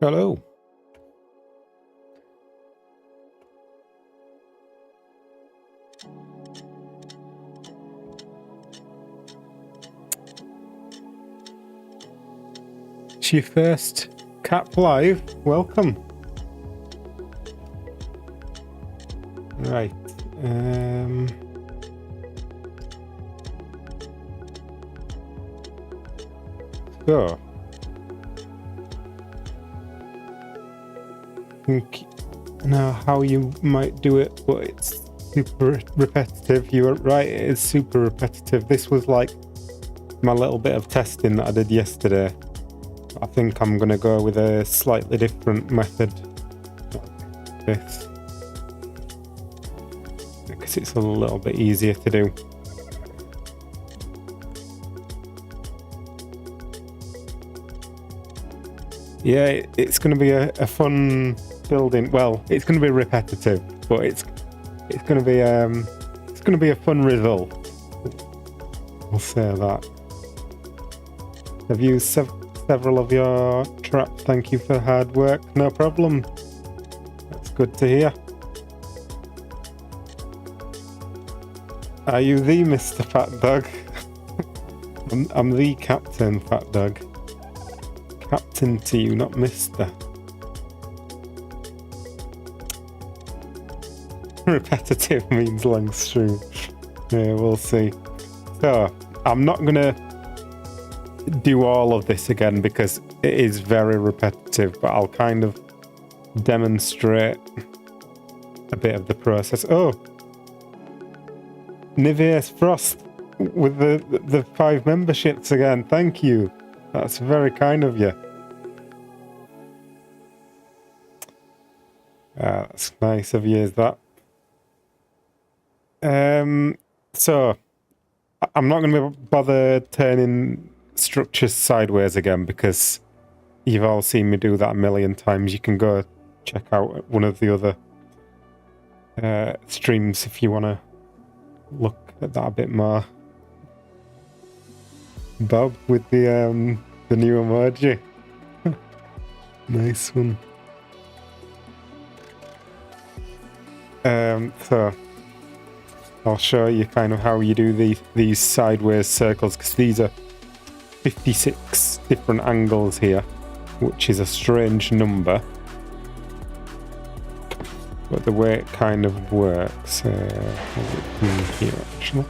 Hello. It's your first Cap Live. Welcome. Right. So. I think now how you might do it, but it's super repetitive. You were right, it is super repetitive. This was like my little bit of testing that I did yesterday. I think I'm going to go with a slightly different method like this, because it's a little bit easier to do. Yeah, it's going to be a fun building. Well, it's going to be repetitive, but it's going to be a fun result. I'll say that. I've used several of your traps. Thank you for hard work. No problem. That's good to hear. Are you the Mr. Fat Dog? I'm the Captain Fat Dog. Captain to you, not Mr. Repetitive means long stream. Yeah, we'll see. So, I'm not going to do all of this again because it is very repetitive, but I'll kind of demonstrate a bit of the process. Oh! Niveus Frost with the 5 memberships again. Thank you. That's very kind of you. That's nice of you, is that? So, I'm not going to bother turning structures sideways again because you've all seen me do that a million times. You can go check out one of the other streams if you want to look at that a bit more. Bob with the new emoji. Nice one. So I'll show you kind of how you do these sideways circles, because these are 56 different angles here, which is a strange number. But the way it kind of works, here actually.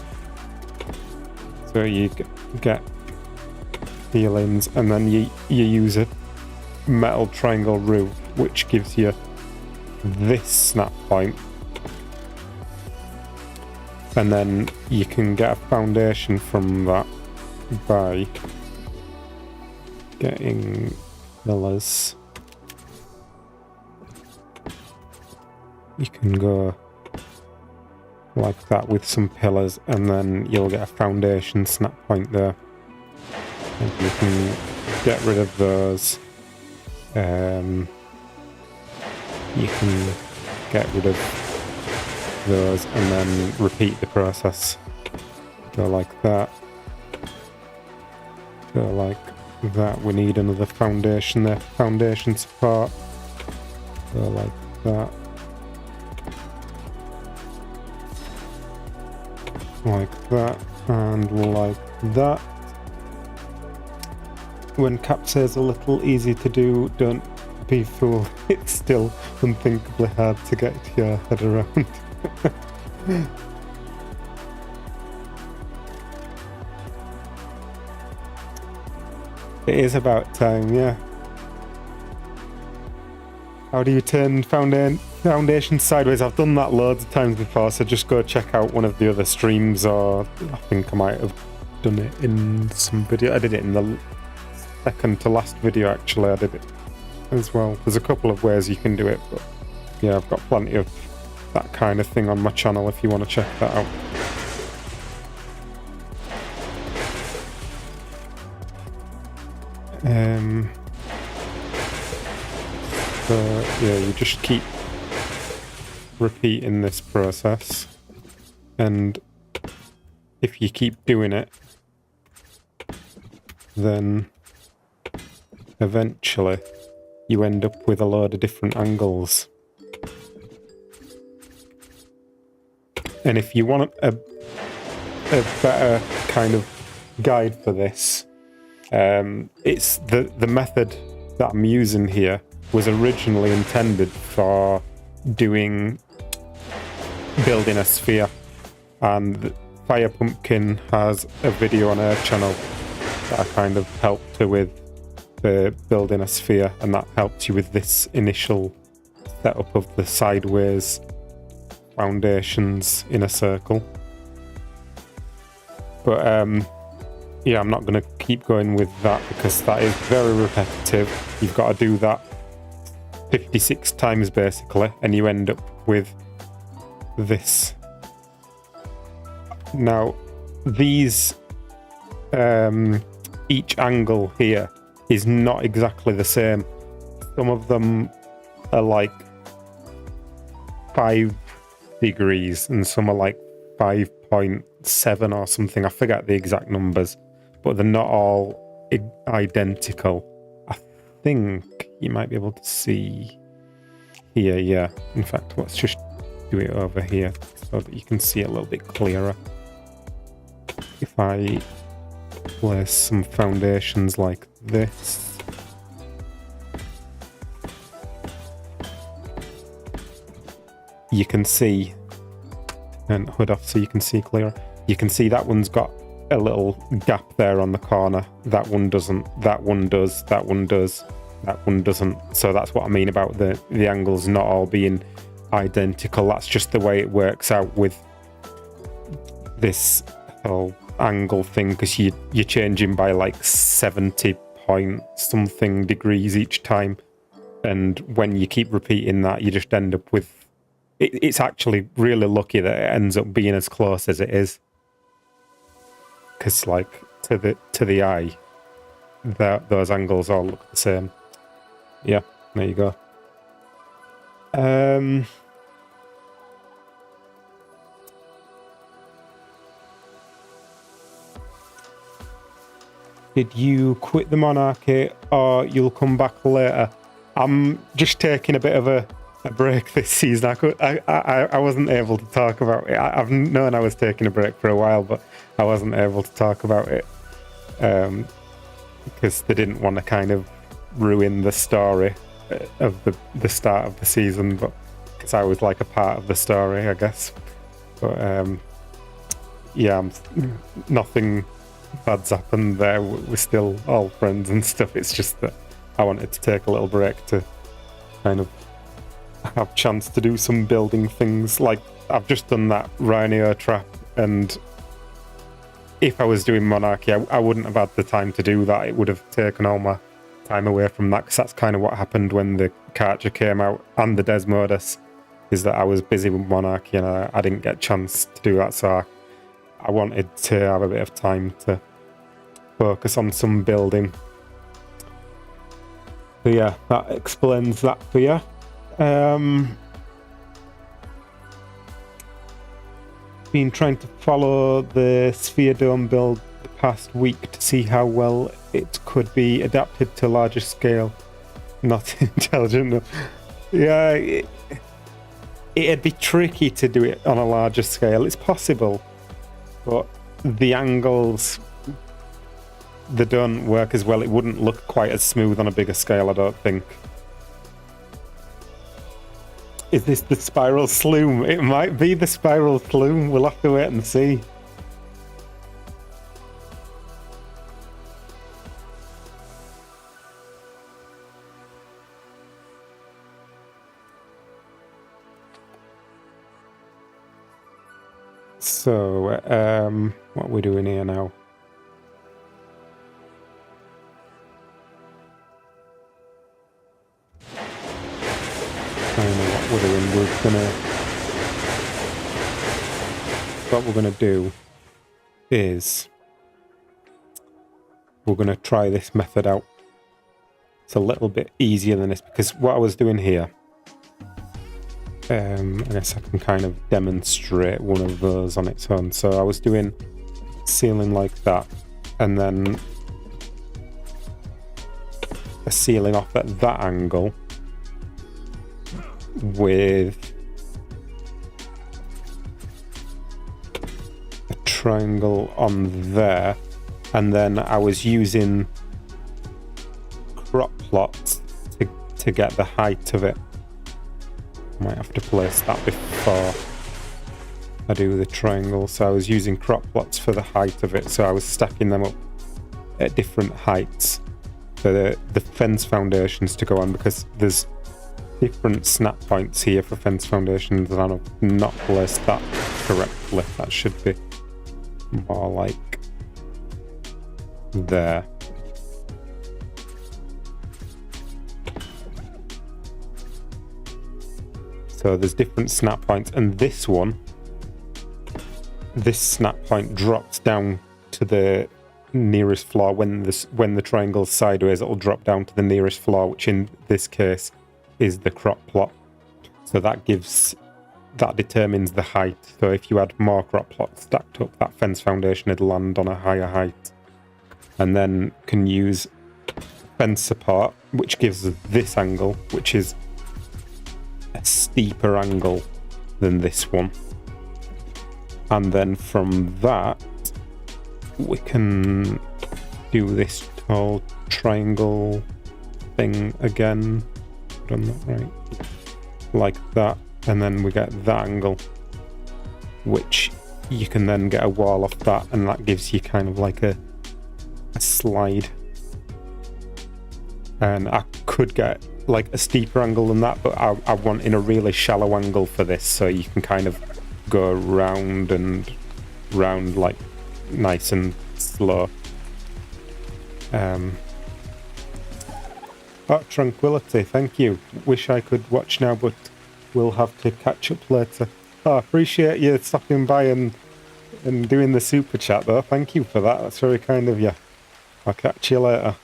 So you get feelings, and then you use a metal triangle roof, which gives you this snap point. And then you can get a foundation from that by getting pillars. You can go like that with some pillars, and then you'll get a foundation snap point there. And you can get rid of those. You can get rid of those and then repeat the process. Go like that. Go like that. We need another foundation there. Foundation support. Go like that. Like that. And like that. When Cap says a little easy to do, don't be fooled. It's still unthinkably hard to get your head around. It is about time, yeah. How do you turn foundation sideways? I've done that loads of times before, so just go check out one of the other streams, or I think I might have done it in some video. I did it in the second to last video, actually. I did it as well. There's a couple of ways you can do it, but yeah, I've got plenty of that kind of thing on my channel if you want to check that out. So yeah, you just keep repeating this process, and if you keep doing it, then eventually you end up with a load of different angles. And if you want a better kind of guide for this, it's the method that I'm using here was originally intended for building a sphere, and Fire Pumpkin has a video on her channel that I kind of helped her with for building a sphere, and that helps you with this initial setup of the sideways foundations in a circle. But yeah, I'm not going to keep going with that because that is very repetitive. You've got to do that 56 times basically, and you end up with this. Now, these each angle here is not exactly the same. Some of them are like 5 degrees and some are like 5.7 or something. I forget the exact numbers, but they're not all identical. I think you might be able to see here, yeah. In fact, let's just do it over here so that you can see it a little bit clearer. If I place some foundations like this, you can see, and hood off so you can see clearer, you can see that one's got a little gap there on the corner. That one doesn't, that one does, that one does, that one doesn't. So that's what I mean about the angles not all being identical. That's just the way it works out with this whole angle thing, because you're changing by like 70 point something degrees each time, and when you keep repeating that, you just end up with it's actually really lucky that it ends up being as close as it is, because like to the eye those angles all look the same. Yeah, there you go. Did you quit the monarchy or you'll come back later? I'm just taking a bit of a break this season. I wasn't able to talk about it. I've known I was taking a break for a while, but I wasn't able to talk about it because they didn't want to kind of ruin the story of the start of the season, but because I was like a part of the story, I guess. But yeah, nothing bad's happened there. We're still all friends and stuff. It's just that I wanted to take a little break to kind of have a chance to do some building things. Like, I've just done that rhino trap, and if I was doing monarchy, I wouldn't have had the time to do that. It would have taken all my time away from that, because that's kind of what happened when the Karcher came out and the Desmodus, is that I was busy with monarchy and I didn't get a chance to do that. So I wanted to have a bit of time to focus on some building. So yeah, that explains that for you. Been trying to follow the Sphere Dome build the past week to see how well it could be adapted to larger scale. Not intelligent enough. Yeah, it'd be tricky to do it on a larger scale. It's possible, but the angles, they don't work as well. It wouldn't look quite as smooth on a bigger scale, I don't think. Is this the spiral slume? It might be the spiral slume. We'll have to wait and see. So, what are we doing here now? I don't know what we're doing. What we're gonna do is we're gonna try this method out. It's a little bit easier than this, because what I was doing here, I guess I can kind of demonstrate one of those on its own. So I was doing ceiling like that, and then a ceiling off at that angle with a triangle on there, and then I was using crop plots to get the height of it. Might have to place that before I do the triangle. So I was using crop plots for the height of it, so I was stacking them up at different heights for the fence foundations to go on, because there's different snap points here for fence foundations and I've not placed that correctly. That should be more like there. So there's different snap points, and this snap point drops down to the nearest floor. When the triangle's sideways, it'll drop down to the nearest floor, which in this case is the crop plot. So that determines the height. So if you had more crop plots stacked up, that fence foundation would land on a higher height. And then can use fence support, which gives us this angle, which is a steeper angle than this one. And then from that, we can do this tall triangle thing again. Done that right? Like that. And then we get that angle, which you can then get a wall off that, and that gives you kind of like a slide. And I could get like a steeper angle than that, but I want in a really shallow angle for this, so you can kind of go round and round like nice and slow. Oh, Tranquility, thank you. Wish I could watch now, but we'll have to catch up later. Oh, appreciate you stopping by and doing the super chat though. Thank you for that. That's very kind of you. I'll catch you later.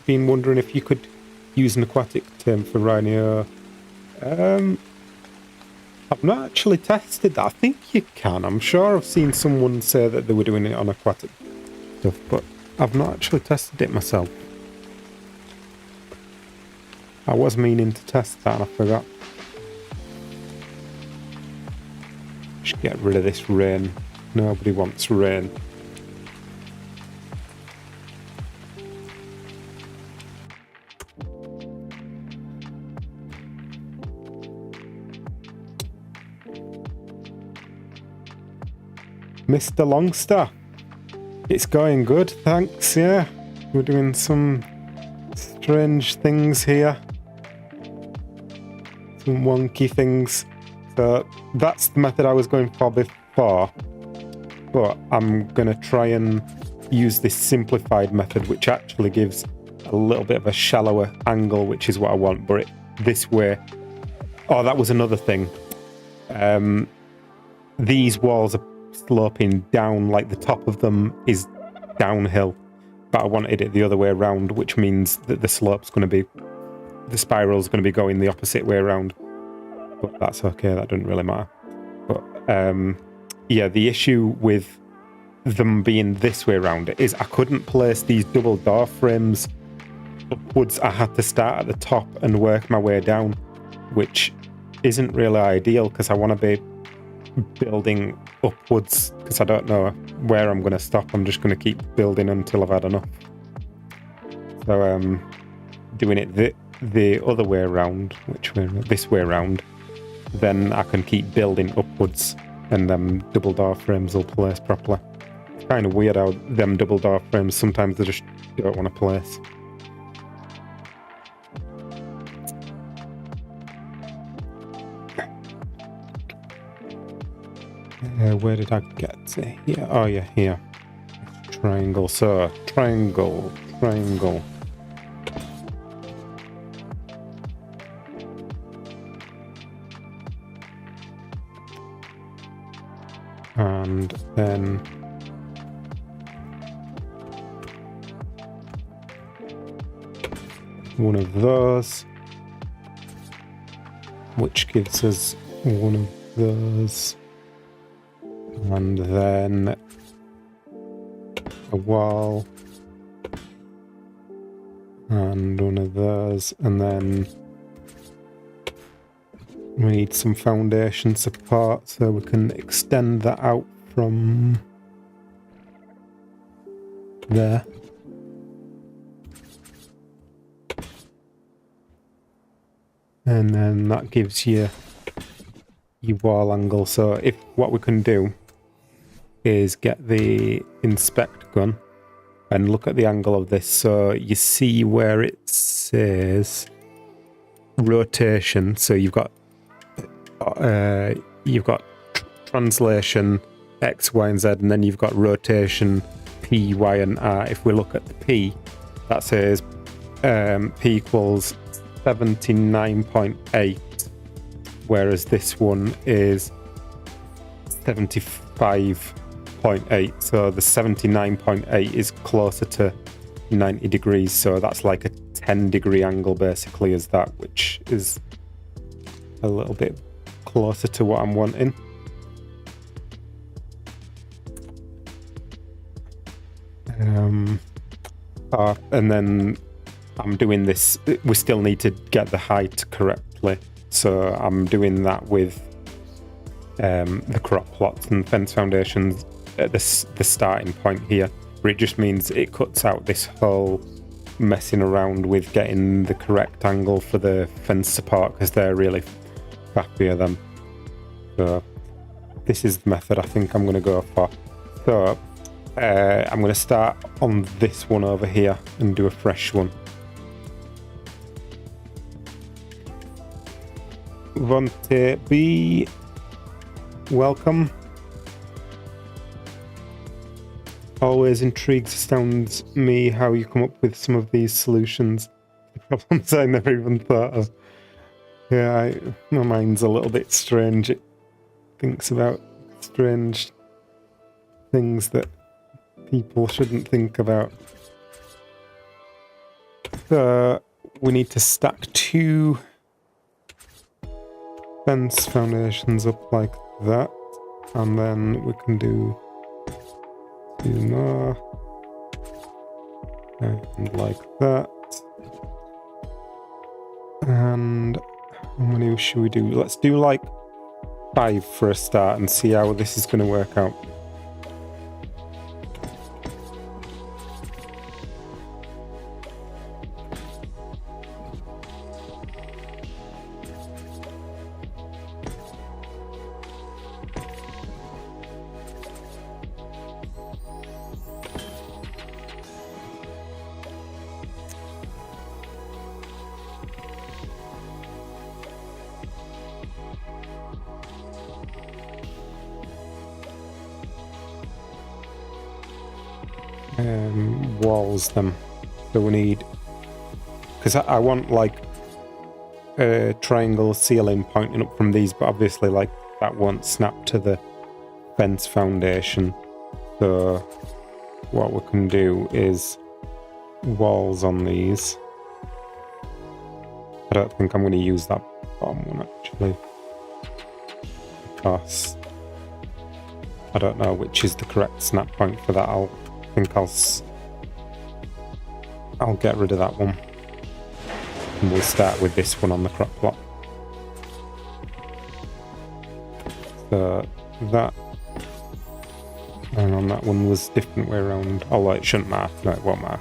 Been wondering if you could use an aquatic term for rhino. I've not actually tested that. I think you can. I'm sure I've seen someone say that they were doing it on aquatic stuff, but I've not actually tested it myself. I was meaning to test that and I forgot. Just get rid of this rain. Nobody wants rain. Mr. Longstar, it's going good, thanks, yeah. We're doing some strange things here. Some wonky things. So that's the method I was going for before. But I'm going to try and use this simplified method, which actually gives a little bit of a shallower angle, which is what I want. But this way... Oh, that was another thing. These walls are sloping down, like the top of them is downhill, but I wanted it the other way around, which means that the spiral's going to be going the opposite way around, but that's okay, that doesn't really matter. But yeah, the issue with them being this way around is I couldn't place these double door frames upwards. I had to start at the top and work my way down, which isn't really ideal because I want to be building upwards, because I don't know where I'm going to stop. I'm just going to keep building until I've had enough. So doing it the other way around, this way around, then I can keep building upwards and them double door frames will place properly. It's kind of weird how them double door frames sometimes they just don't want to place. Where did I get to? Yeah, oh yeah, here. Triangle, so triangle. And then one of those, which gives us one of those. And then a wall. And one of those, and then we need some foundation support so we can extend that out from there. And then that gives you your wall angle. So if what we can do is get the inspect gun and look at the angle of this, so you see where it says rotation. So you've got translation X, Y, and Z, and then you've got rotation P, Y, and R. If we look at the P, that says P equals 79.8, whereas this one is 75.8. So the 79.8 is closer to 90 degrees. So that's like a 10-degree angle, basically, is that, which is a little bit closer to what I'm wanting. And then I'm doing this, we still need to get the height correctly, so I'm doing that with the crop plots and fence foundations at the starting point here, where it just means it cuts out this whole messing around with getting the correct angle for the fence support, because they're really crappier than. So this is the method I think I'm going to go for. So I'm going to start on this one over here and do a fresh one. Vonte B, welcome. Always astounds me how you come up with some of these solutions. The problems I never even thought of. Yeah, my mind's a little bit strange. It thinks about strange things that people shouldn't think about. So we need to stack 2 fence foundations up like that, and then we can do 2 more, and like that. And how many should we do? Let's do like 5 for a start and see how this is going to work out. Walls them. So we need, because I want like a triangle ceiling pointing up from these, but obviously like that won't snap to the fence foundation. So what we can do is walls on these. I don't think I'm going to use that bottom one actually, because I don't know which is the correct snap point for that. I think I'll get rid of that one, and we'll start with this one on the crop plot. So that, and on that one was different way around, although it shouldn't matter. No, it won't matter.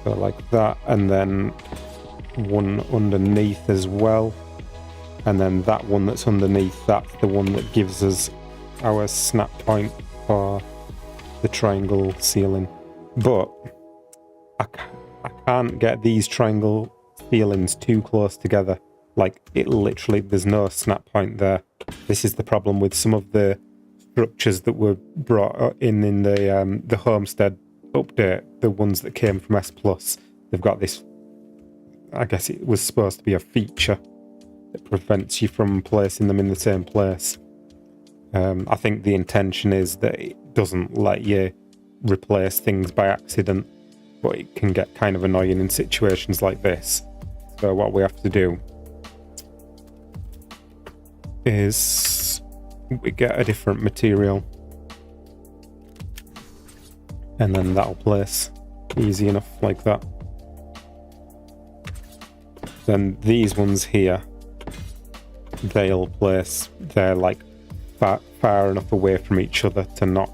So like that, and then one underneath as well, and then that one that's underneath, that's the one that gives us our snap point for the triangle ceiling. But I can't get these triangle ceilings too close together. Like, it literally, there's no snap point there. This is the problem with some of the structures that were brought in the Homestead update, the ones that came from S+. They've got this, I guess it was supposed to be a feature that prevents you from placing them in the same place. I think the intention is that it doesn't let you replace things by accident, but it can get kind of annoying in situations like this. So what we have to do is we get a different material. And then that'll place easy enough like that. Then these ones here, they'll place, they're like far enough away from each other to not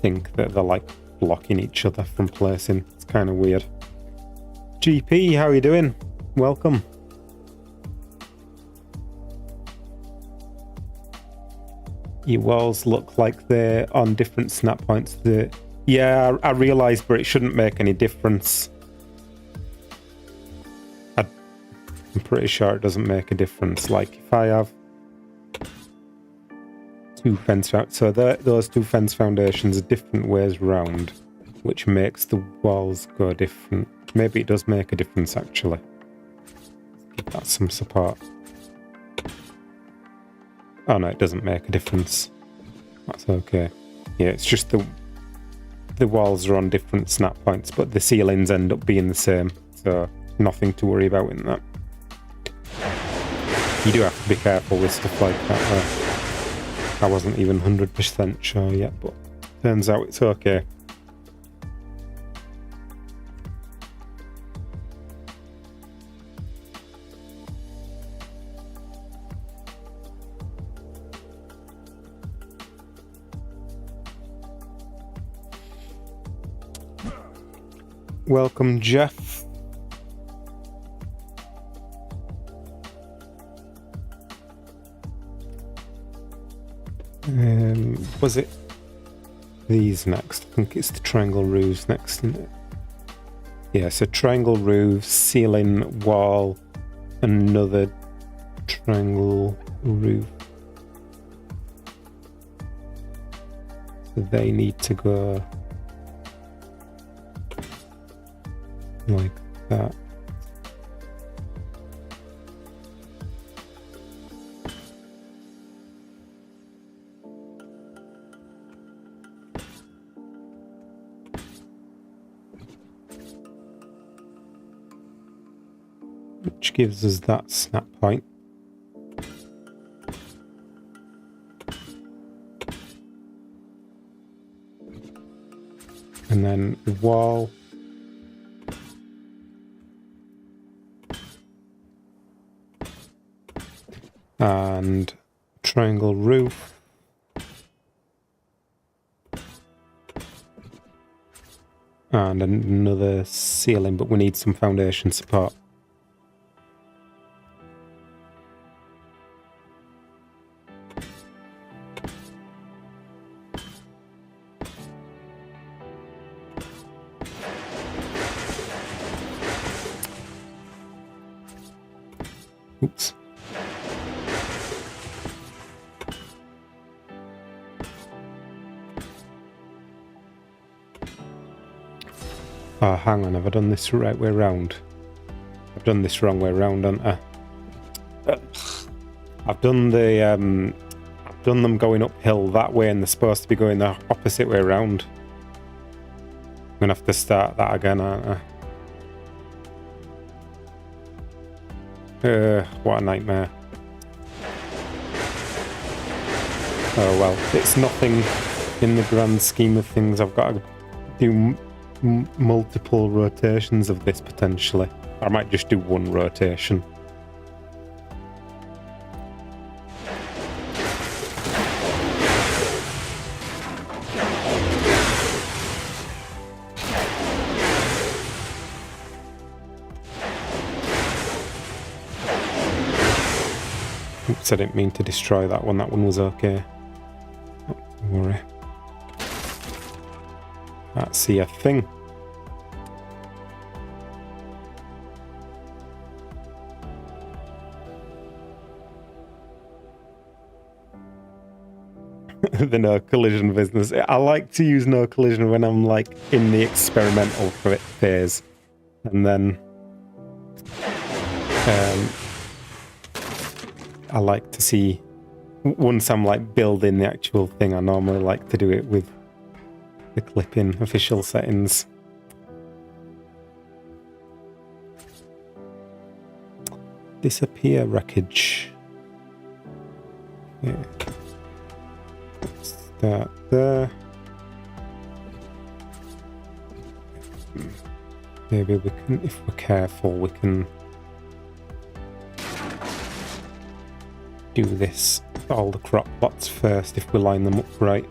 think that they're like blocking each other from placing. It's kind of weird. GP, how are you doing? Welcome. Your walls look like they're on different snap points. Yeah, I realised, but it shouldn't make any difference. I'm pretty sure it doesn't make a difference. Like if I have two fence, so those two fence foundations are different ways round, which makes the walls go different. Maybe it does make a difference actually. Give that some support. Oh no, it doesn't make a difference. That's okay. Yeah, it's just the walls are on different snap points, but the ceilings end up being the same, so nothing to worry about in that. You do have to be careful with stuff like that. I wasn't even 100% sure yet, but turns out it's okay. Welcome, Jeff. Was it these next? I think it's the triangle roofs next, isn't it? Yeah, so triangle roofs, ceiling, wall, another triangle roof. So they need to go like that. Which gives us that snap point. And then the wall. And triangle roof. And another ceiling, but we need some foundation support. Oops. Oh, hang on, have I done this the right way round? I've done this wrong way round, haven't I? I've done them going uphill that way, and they're supposed to be going the opposite way round. I'm gonna have to start that again, aren't I? What a nightmare. Oh well, it's nothing in the grand scheme of things. I've got to do multiple rotations of this potentially. I might just do one rotation. Oops, I didn't mean to destroy that one. That one was okay. Don't worry. Can't see a thing. The no collision business. I like to use no collision when I'm like in the experimental phase, and then I like to see once I'm like building the actual thing. I normally like to do it with the clipping official settings. Disappear wreckage. Yeah. Start there. maybe we can, if we're careful, we can do this, all the crop plots first if we line them up right.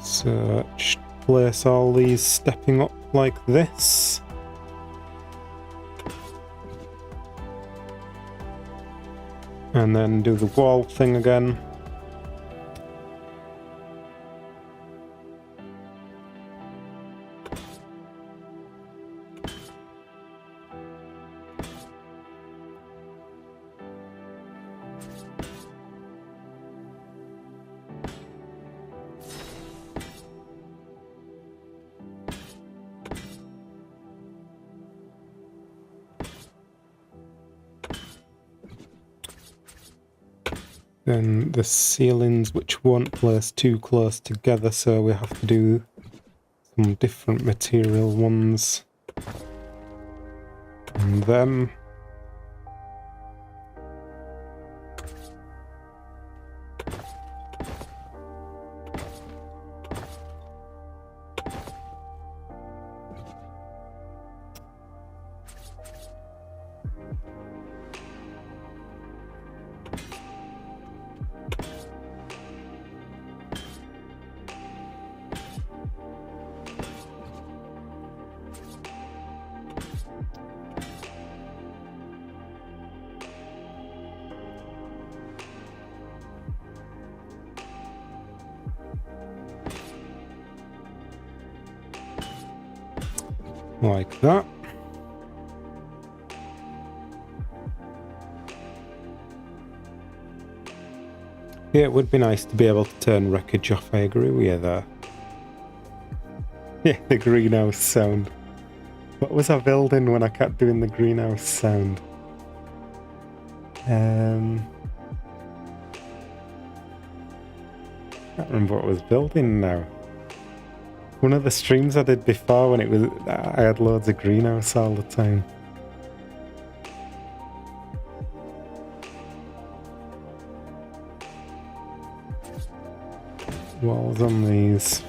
So just place all these stepping up like this. And then do the wall thing again. Then the ceilings, which won't place too close together, so we have to do some different material ones. And them. Like that. Yeah, it would be nice to be able to turn wreckage off, I agree with you there. Yeah, the greenhouse sound. What was I building when I kept doing the greenhouse sound? Can't remember what I was building now. One of the streams I did before when it was, I had loads of greenhouse all the time. Walls on these.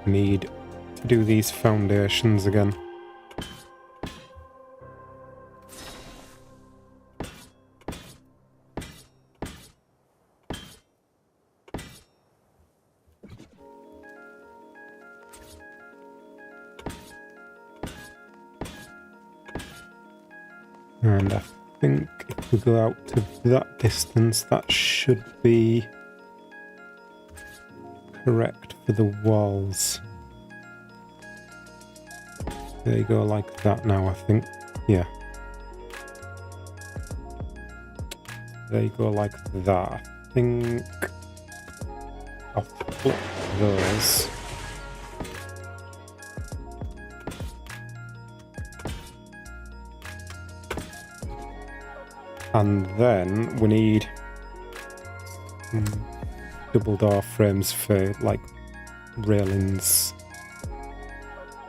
Need to do these foundations again. And I think if we go out to that distance, that should be correct for the walls. There you go, like that now, I think. Yeah. There you go, like that. I think I'll flip those. And then we need double door frames for like railings.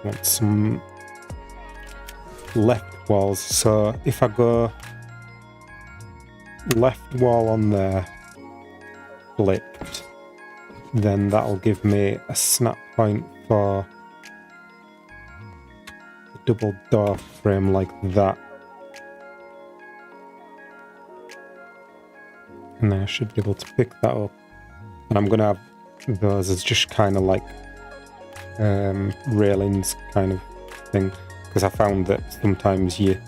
Want some left walls, so if I go left wall on there flipped, then that'll give me a snap point for a double door frame like that. And then I should be able to pick that up. And I'm going to have those as just kind of like railings kind of thing. Because I found that sometimes you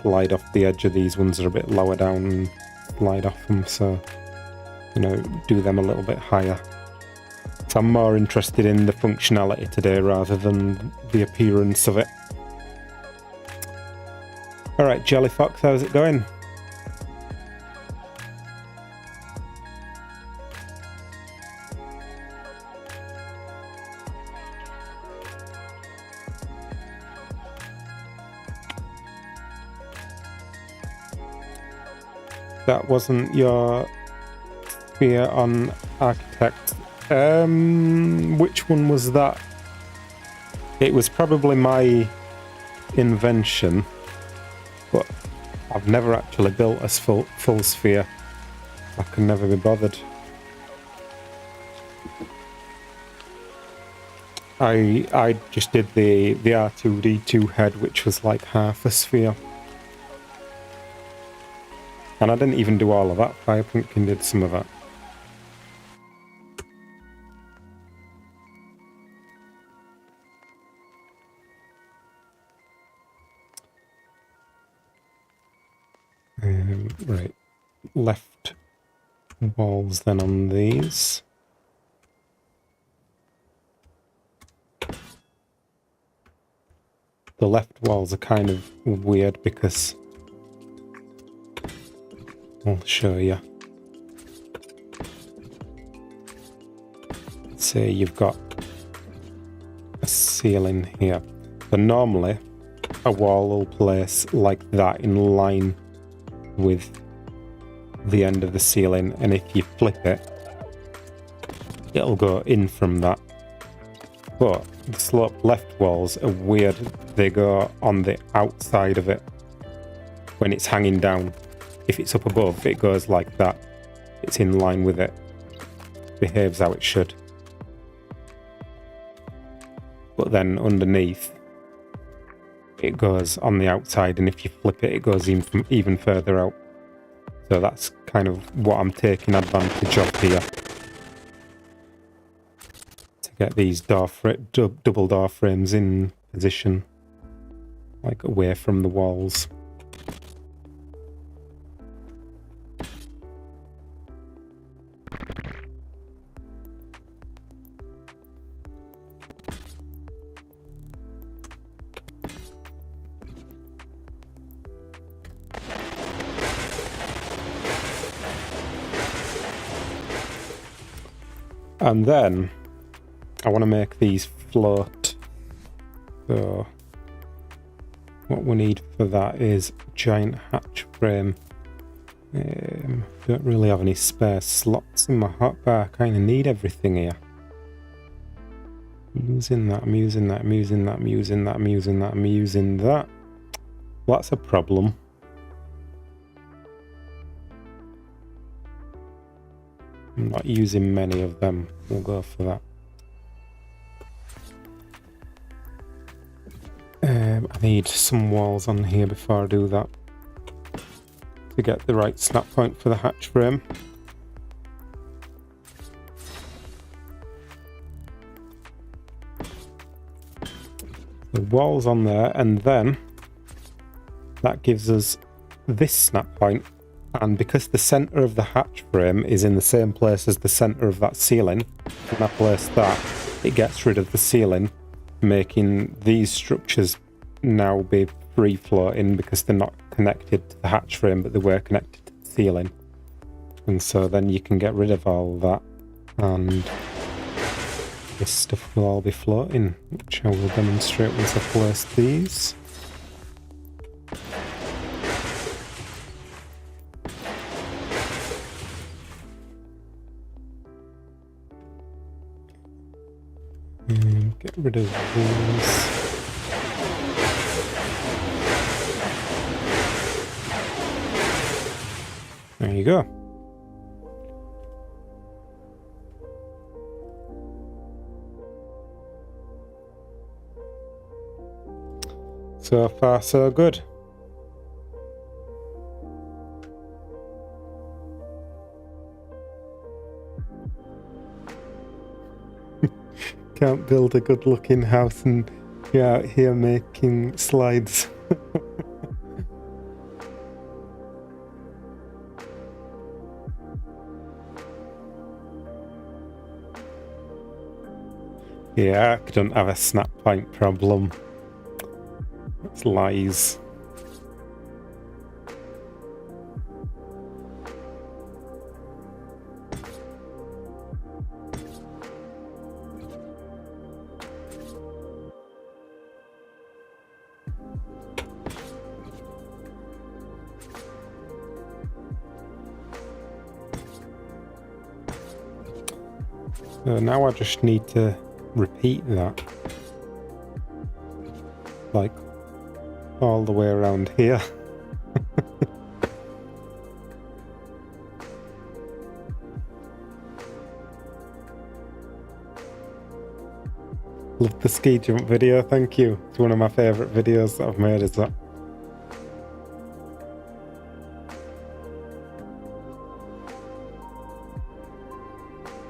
slide off the edge of these ones that are a bit lower down and slide off them. So, you know, do them a little bit higher. So I'm more interested in the functionality today rather than the appearance of it. Alright, Jelly Fox, how's it going? That wasn't your sphere on Architect. Which one was that? It was probably my invention, but I've never actually built a full sphere. I can never be bothered. I just did the R2D2 head, which was like half a sphere. And I didn't even do all of that. Firepumpkin did some of that. Right. Left walls then on these. The left walls are kind of weird because I'll show you. Let's say you've got a ceiling here. So normally a wall will place like that in line with the end of the ceiling, and if you flip it, it'll go in from that. But the sloped left walls are weird. They go on the outside of it when it's hanging down. If it's up above, it goes like that. It's in line with it. Behaves how it should. But then underneath, it goes on the outside, and if you flip it, it goes even further out. So that's kind of what I'm taking advantage of here. To get these double door frames in position, like away from the walls. And then I want to make these float. So what we need for that is a giant hatch frame. Don't really have any spare slots in my hotbar. I kind of need everything here. I'm using that, I'm using that, I'm using that, I'm using that, I'm using that, I'm using that. Well, that's a problem. I'm not using many of them. We'll go for that. I need some walls on here before I do that to get the right snap point for the hatch frame. The walls on there, and then that gives us this snap point. And because the centre of the hatch frame is in the same place as the centre of that ceiling, when I place that, it gets rid of the ceiling, making these structures now be free floating because they're not connected to the hatch frame, but they were connected to the ceiling. And so then you can get rid of all that, and this stuff will all be floating, which I will demonstrate once I place these. Get rid of these. There you go. So far, so good. can't build a good looking house and you're out here making slides. Yeah, I don't have a snap point problem. It's lies. So now I just need to repeat that. Like, all the way around here. Love the ski jump video, thank you. It's one of my favourite videos that I've made, is that.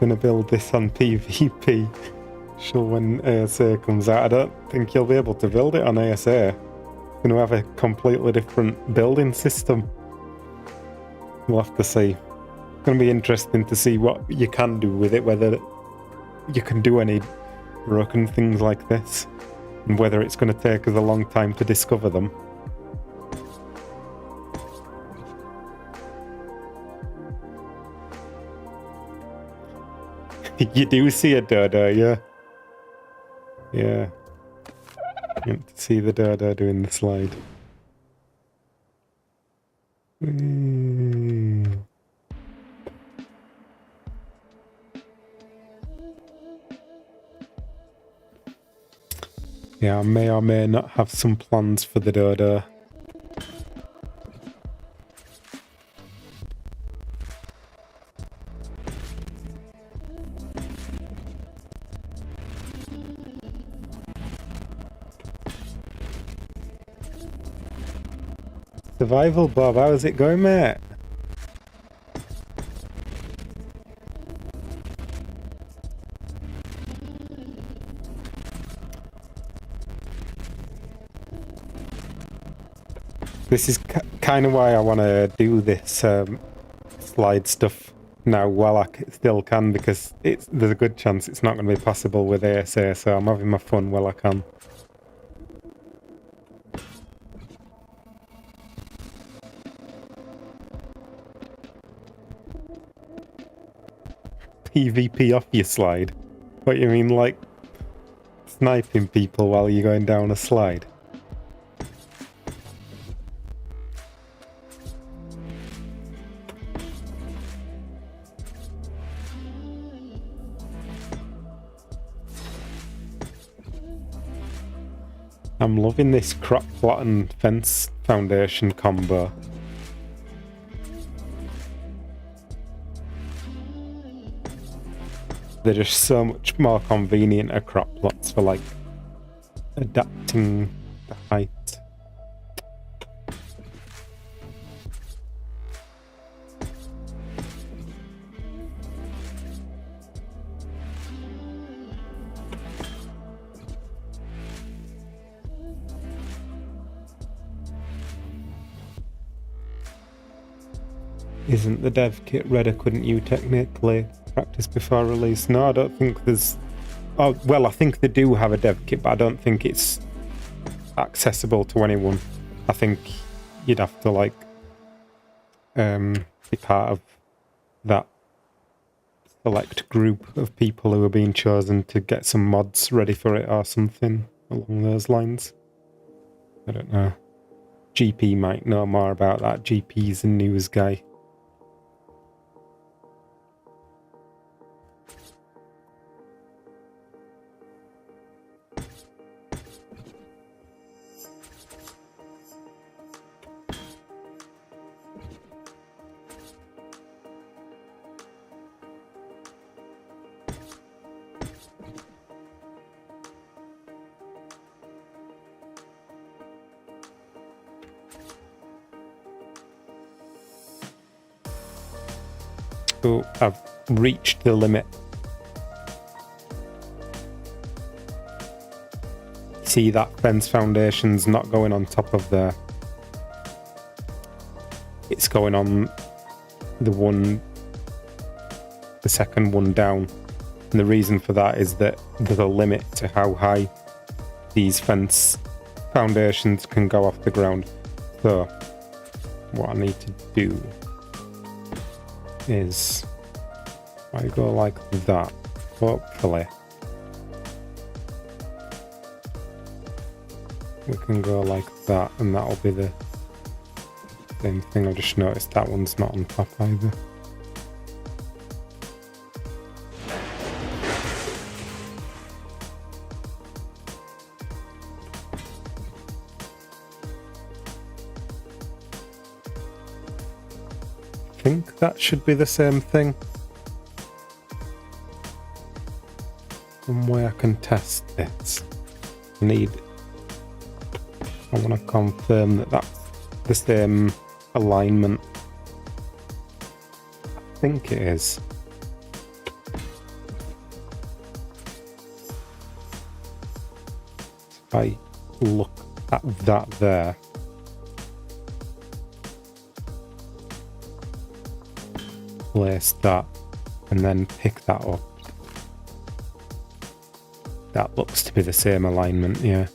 Gonna build this on PvP. Sure, when ASA comes out. I don't think you'll be able to build it on ASA. It's gonna have a completely different building system. We'll have to see. It's gonna be interesting to see what you can do with it, whether you can do any broken things like this, and whether it's gonna take us a long time to discover them. You do see a dodo, yeah. Yeah. You get to see the dodo doing the slide. Yeah, I may or may not have some plans for the dodo. Survival Bob, how's it going, mate? This is kind of why I want to do this slide stuff now while I still can, because there's a good chance it's not going to be possible with ASA, so I'm having my fun while I can. PvP off your slide? What you mean, like sniping people while you're going down a slide? I'm loving this crop plot and fence foundation combo. They're just so much more convenient at crop plots for like adapting the height. Isn't the dev kit ready? Couldn't you technically practice before release? No, I don't think there's... Oh, well, I think they do have a dev kit, but I don't think it's accessible to anyone. I think you'd have to, like, be part of that select group of people who are being chosen to get some mods ready for it or something along those lines. I don't know. GP might know more about that. GP's a news guy. So I've reached the limit. See that fence foundation's not going on top of there. It's going on the second one down. And the reason for that is that there's a limit to how high these fence foundations can go off the ground. So what I need to do is I go like that, hopefully we can go like that, and that'll be the same thing. I just noticed that one's not on top either. I think that should be the same thing. Some way I can test this. I want to confirm that that's the same alignment. I think it is. If I look at that there, place that, and then pick that up. That looks to be the same alignment, yeah.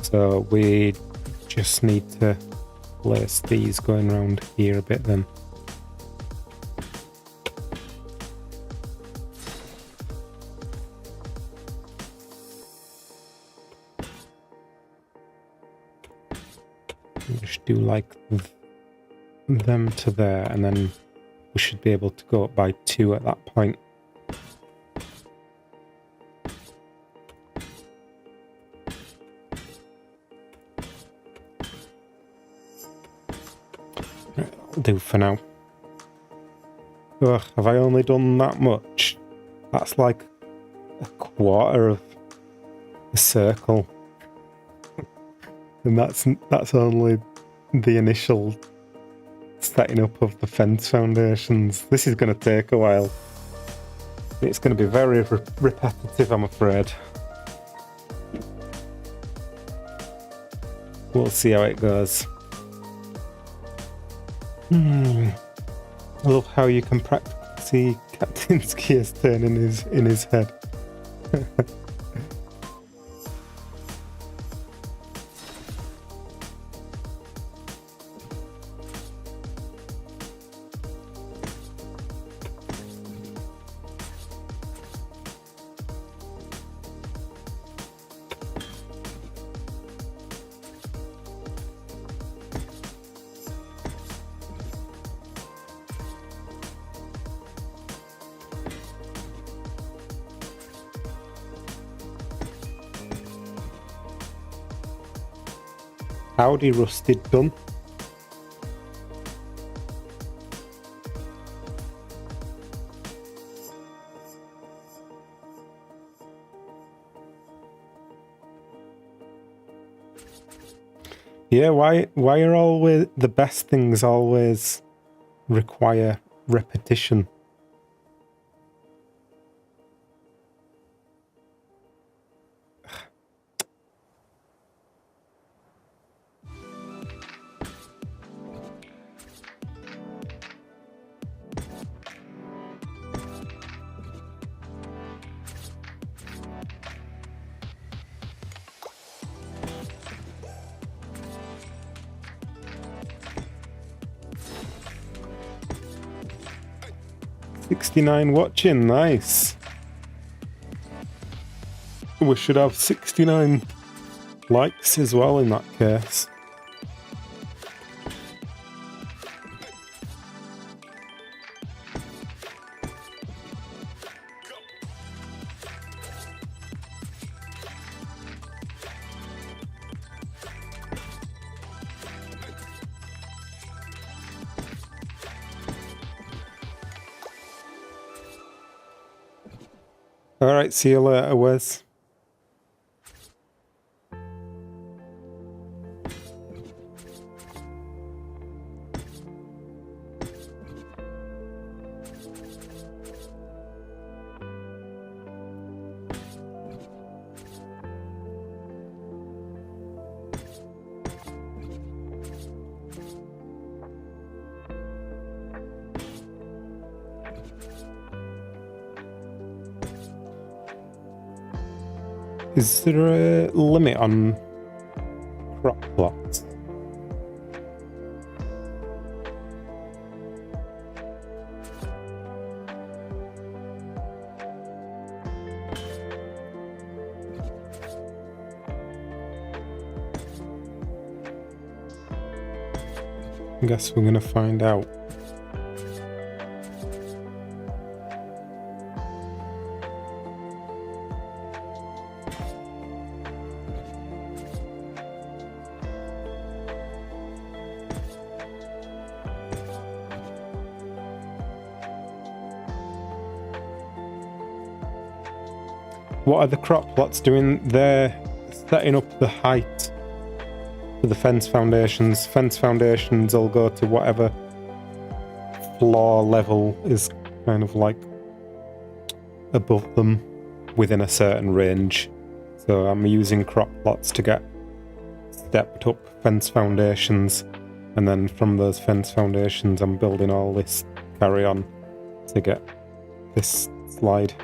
So we just need to place these going around here a bit then. Just do like them to there, and then we should be able to go up by 2 at that point. That'll do for now. Ugh, have I only done that much? That's like a quarter of the circle. And that's only the initial setting up of the fence foundations. This is going to take a while. It's going to be very repetitive, I'm afraid. We'll see how it goes. I love how you can practically see Captain's gears turning in his head. Howdy, Rusted Gun. Yeah, why are always the best things always require repetition? $69 watching, nice. We should have 69 likes as well in that case. Alright, see you later, Wes. Is there a limit on crop plots? I guess we're gonna find out. What are the crop plots doing? They're setting up the height for the fence foundations. Fence foundations will go to whatever floor level is kind of like above them within a certain range. So I'm using crop plots to get stepped up fence foundations, and then from those fence foundations I'm building all this carry on to get this slide.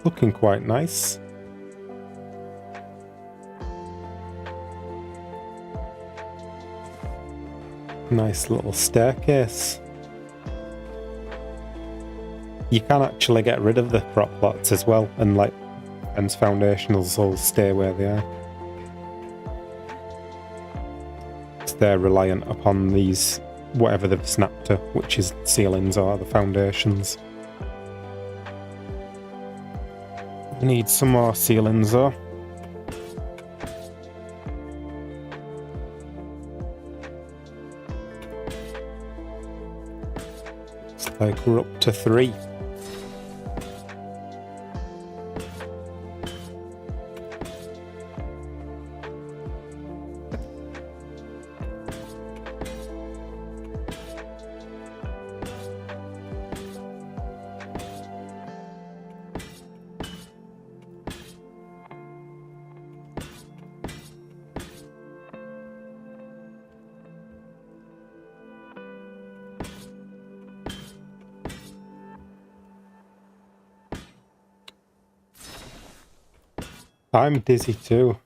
Looking quite nice. Nice little staircase. You can actually get rid of the crop plots as well, and like fence foundations will stay where they are. So they're reliant upon these, whatever they've snapped to, which is ceilings or the foundations. I need some more ceilings though. It's like we're up to 3. I'm dizzy too.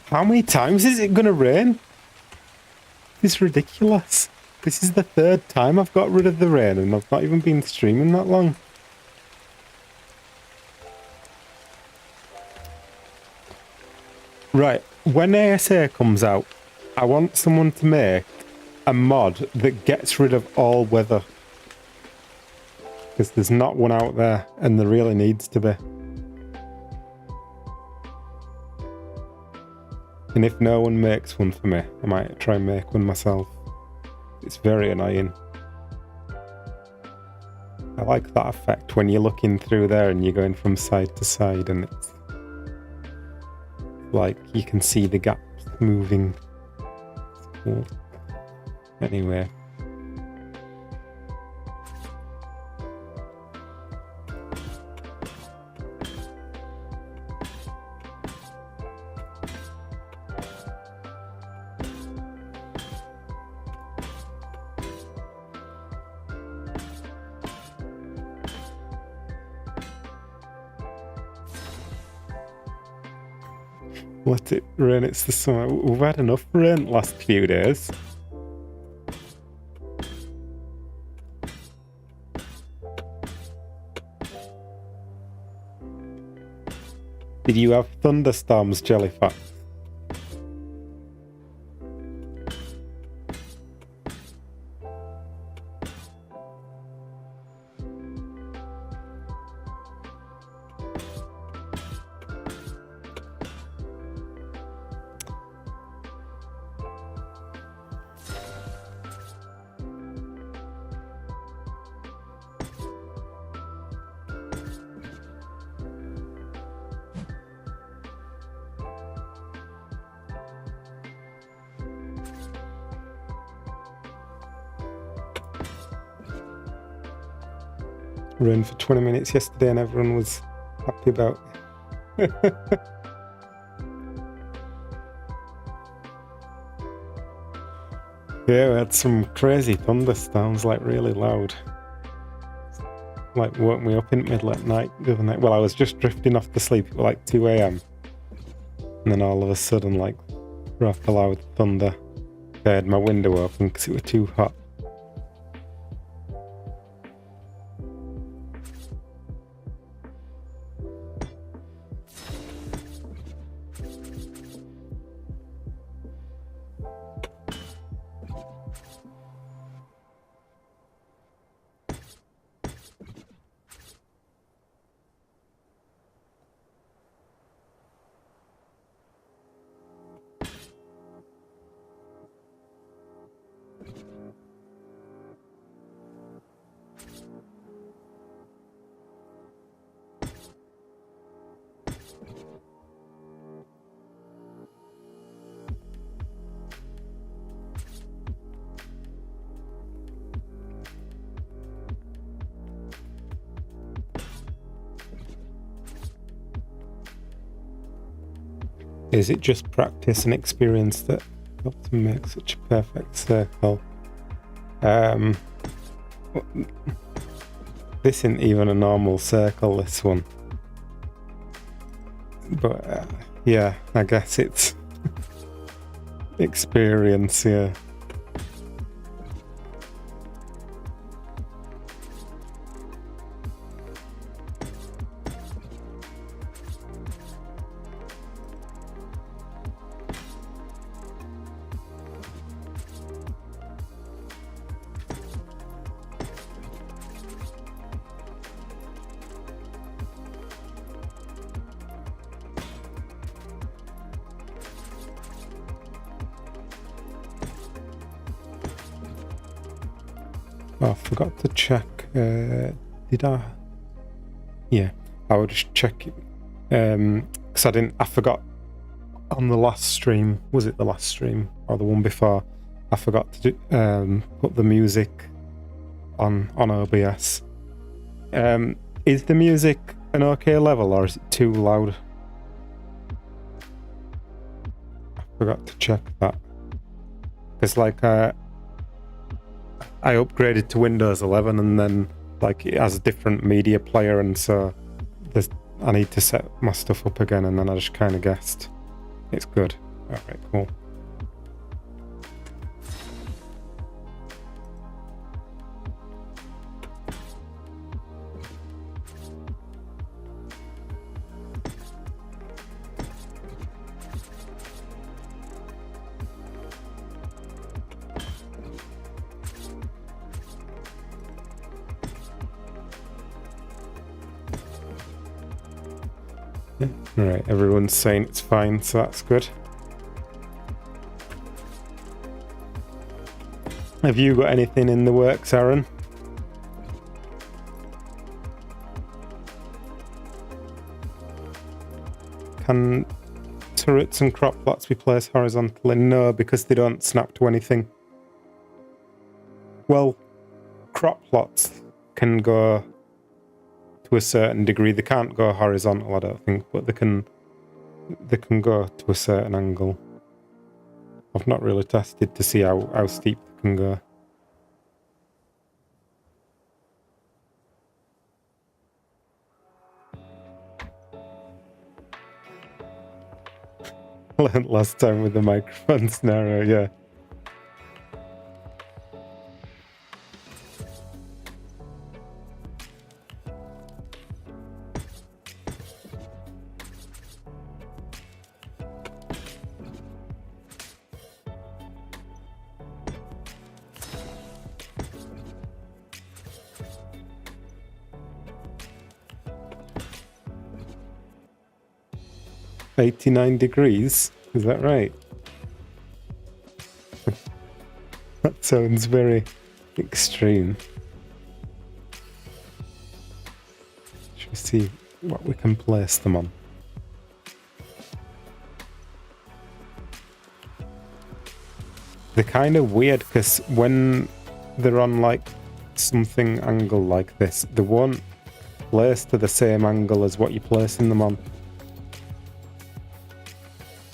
How many times is it gonna rain? It's ridiculous. This is the 3rd time I've got rid of the rain and I've not even been streaming that long. Right, when ASA comes out, I want someone to make a mod that gets rid of all weather. Because there's not one out there, and there really needs to be. And if no one makes one for me, I might try and make one myself. It's very annoying. I like that effect when you're looking through there and you're going from side to side and it's like you can see the gaps moving. It's cool. Anyway. Let it rain, it's the summer. We've had enough rain the last few days. Did you have thunderstorms, Jellyfat? Rain for 20 minutes yesterday and everyone was happy about it. Yeah, we had some crazy thunderstorms, like really loud. Like woke me up in the middle at night the other night. Well, I was just drifting off to sleep at like 2 a.m. And then all of a sudden, like, proper loud thunder. I had my window open because it was too hot. Is it just practice and experience that helps to make such a perfect circle? This isn't even a normal circle, this one. But yeah, I guess it's experience, yeah. Oh, I forgot to check. Did I? Yeah, I would just check it. Because I forgot on the last stream. Was it the last stream or the one before? I forgot to put the music on OBS. Is the music an okay level or is it too loud? I forgot to check that. Because like I upgraded to Windows 11 and then like it has a different media player, and so I need to set my stuff up again, and then I just kind of guessed. It's good. Alright, cool. Alright, everyone's saying it's fine, so that's good. Have you got anything in the works, Aaron? Can turrets and crop plots be placed horizontally? No, because they don't snap to anything. Well, crop plots can go to a certain degree. They can't go horizontal, I don't think, but they can go to a certain angle. I've not really tested to see how steep they can go. Learned last time with the microphone's narrow, yeah. $89 degrees, is that right? That sounds very extreme. Should we see what we can place them on? They're kind of weird because when they're on like something angle like this, they won't place to the same angle as what you're placing them on.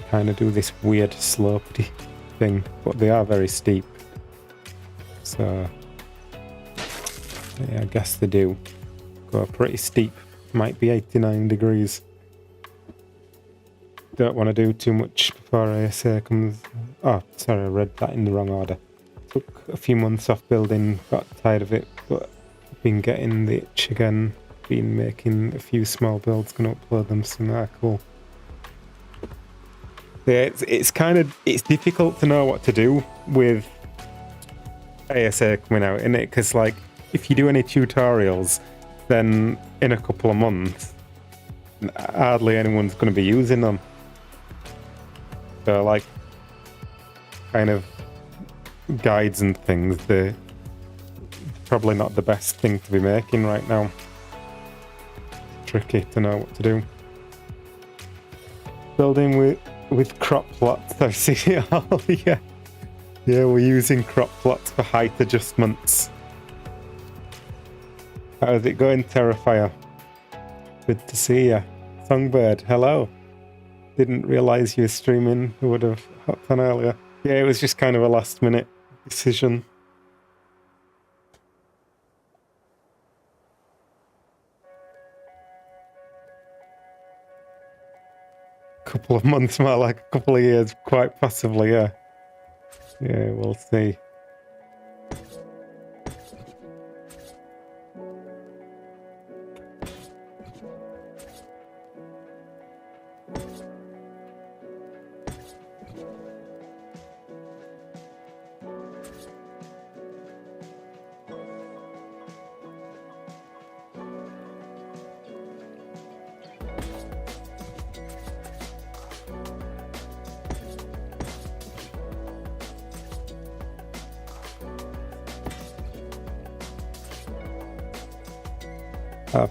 Kind of do this weird slopey thing, but they are very steep. So yeah, I guess they do go pretty steep. Might be 89 degrees. Don't want to do too much before ASA comes. Oh, sorry, I read that in the wrong order. Took a few months off building, got tired of it, but been getting the itch again. Been making a few small builds, gonna upload them soon. Cool. Yeah, it's difficult to know what to do with ASA coming out, innit? Because like, if you do any tutorials, then in a couple of months, hardly anyone's going to be using them. So like, kind of guides and things, they're probably not the best thing to be making right now. Tricky to know what to do. Building with crop plots, I see it all. Yeah, we're using crop plots for height adjustments. How's it going, Terrifier? Good to see ya. Songbird, hello. Didn't realise you were streaming. I would have hopped on earlier. Yeah, it was just kind of a last minute decision. Couple of months, more like a couple of years, quite possibly, yeah. Yeah, we'll see.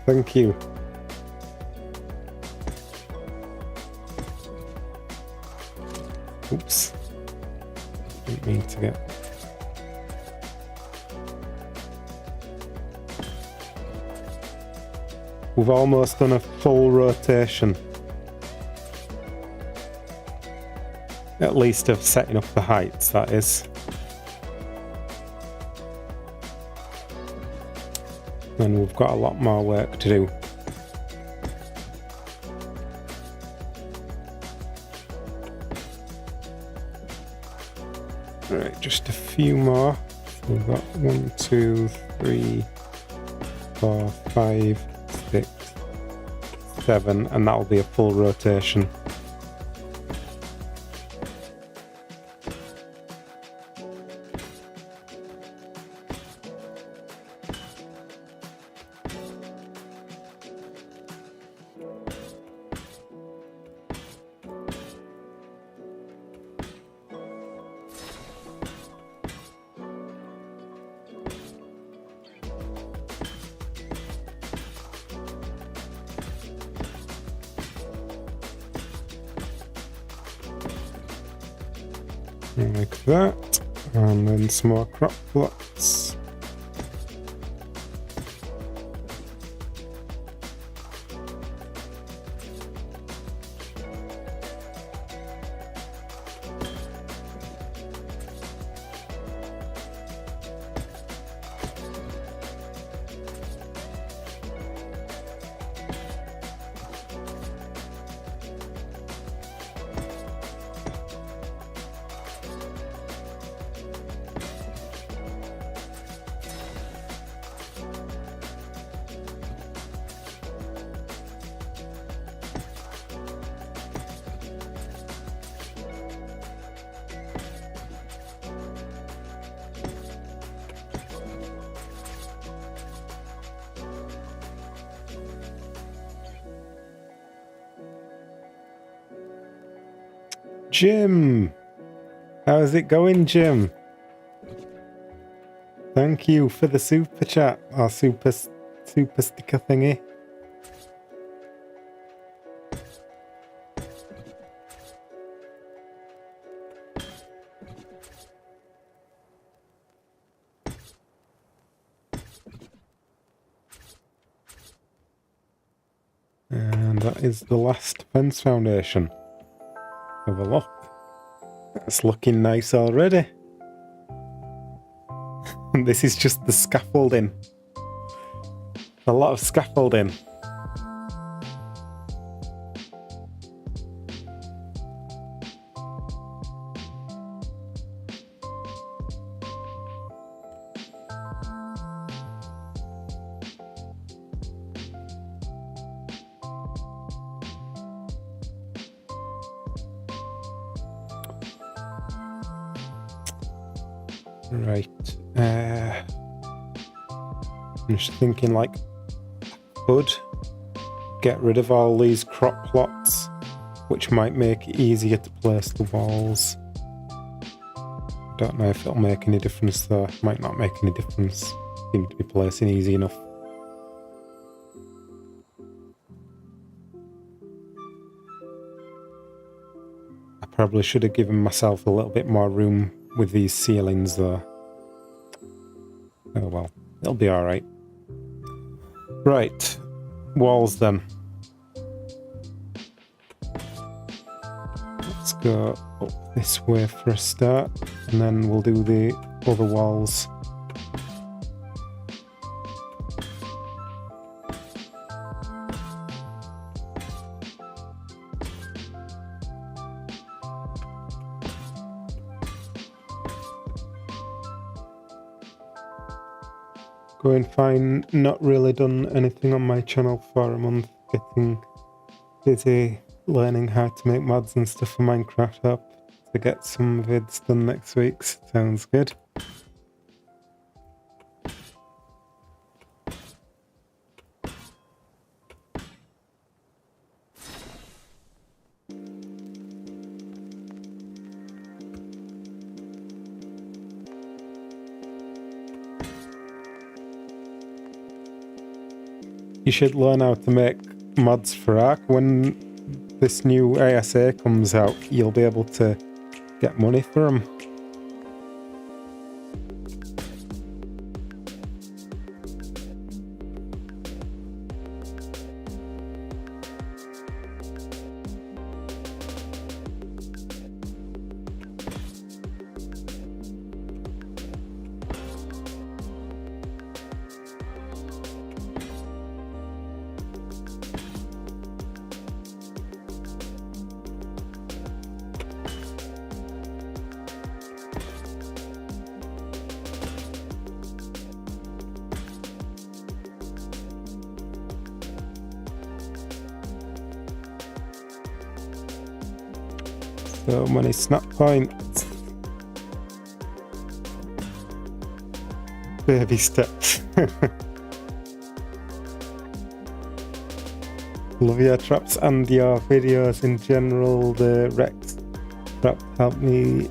Thank you. Oops. Didn't mean to get... We've almost done a full rotation. At least of setting up the heights, that is. And we've got a lot more work to do. Right, just a few more. So we've got 1, 2, 3, 4, 5, 6, 7, and that'll be a full rotation. Like that, and then some more crop plots. Jim! How's it going, Jim? Thank you for the super chat, or super sticker thingy. And that is the last fence foundation. Have a look. It's looking nice already. This is just the scaffolding. A lot of scaffolding. Right. I'm just thinking, like, could get rid of all these crop plots, which might make it easier to place the walls. Don't know if it'll make any difference though. Might not make any difference. Seem to be placing easy enough. I probably should have given myself a little bit more room with these ceilings though. Oh well, it'll be alright. Right, walls then. Let's go up this way for a start, and then we'll do the other walls. Going fine, not really done anything on my channel for a month, getting busy learning how to make mods and stuff for Minecraft. Hope to get some vids done next week. Sounds good. You should learn how to make mods for Ark. When this new ASA comes out, you'll be able to get money for them. So many snap points. Baby steps. Love your traps and your videos in general. The Rex trap helped me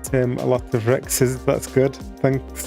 tame a lot of Rexes. That's good. Thanks.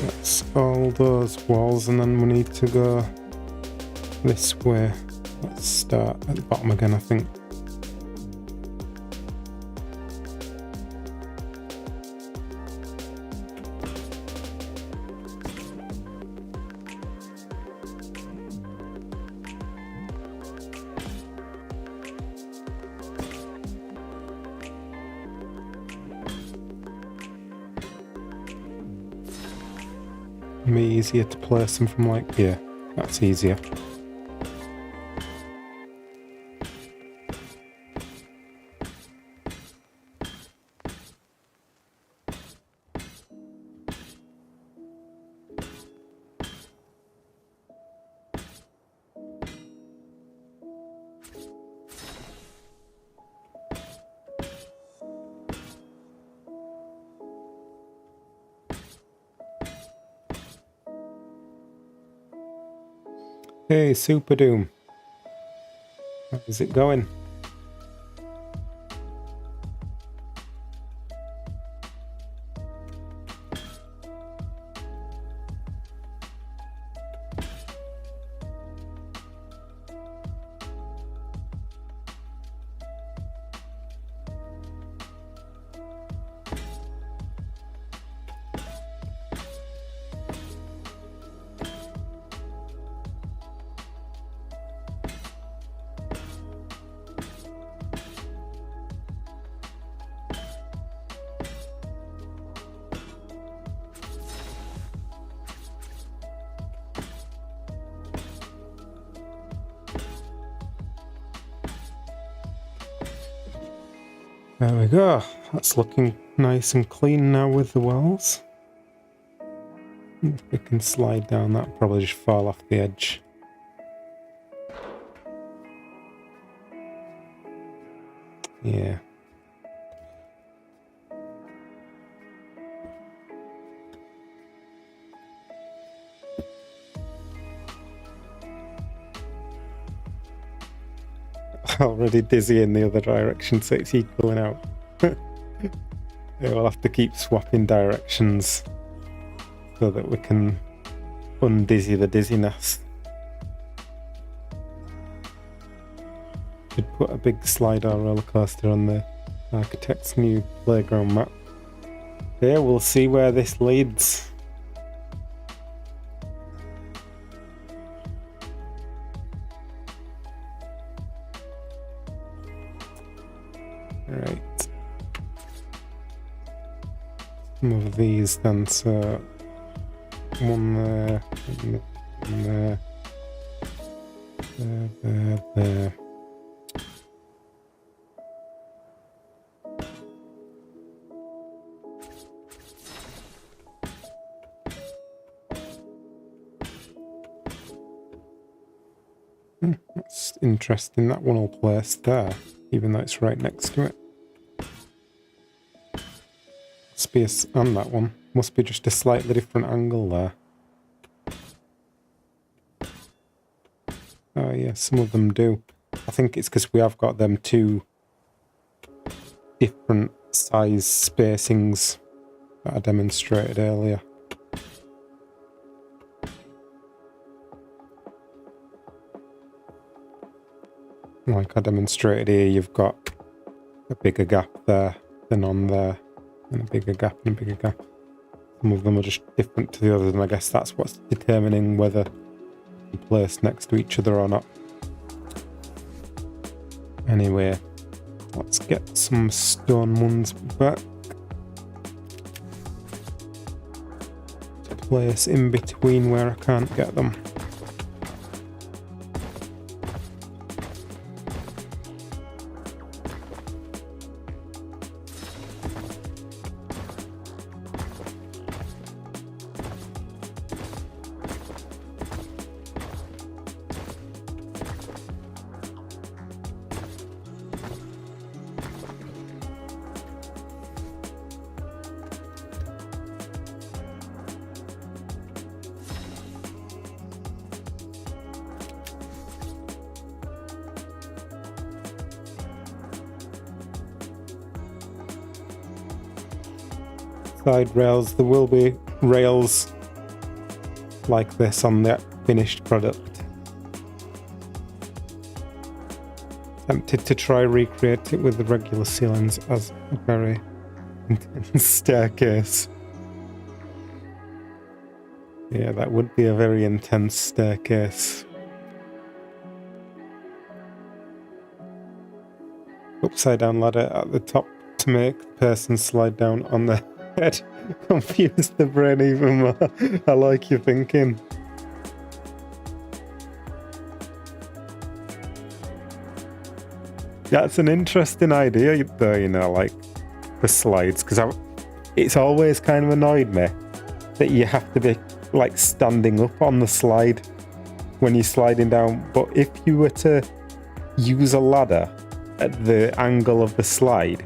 That's all those walls, and then we need to go this way. Let's start at the bottom again, I think. Be easier to place them from like here. That's easier. Hey, Super Doom. How's it going? There we go. That's looking nice and clean now with the wells. If we can slide down, that'll probably just fall off the edge. Yeah. Already dizzy in the other direction, so it's equaling out. We'll have to keep swapping directions so that we can undizzy the dizziness. Should put a big slide or roller coaster on the architect's new playground map. Yeah, we'll see where this leads. Right. Move these then, so one there, one there, there. That's interesting, that one will place there, even though it's right next to it. Must be on that one. Must be just a slightly different angle there. Oh yeah, some of them do. I think it's because we have got them two different size spacings that I demonstrated earlier. Like I demonstrated here, you've got a bigger gap there than on there, and a bigger gap and a bigger gap. Some of them are just different to the others, and I guess that's what's determining whether they're placed next to each other or not. Anyway, let's get some stone ones back to place in between where I can't get them. Side rails, there will be rails like this on the finished product. Tempted to try recreate it with the regular ceilings as a very intense staircase. Yeah, that would be a very intense staircase. Upside down ladder at the top to make the person slide down on their head. Confuse the brain even more. I like your thinking. That's an interesting idea though, you know, like the slides, because it's always kind of annoyed me that you have to be like standing up on the slide when you're sliding down. But if you were to use a ladder at the angle of the slide,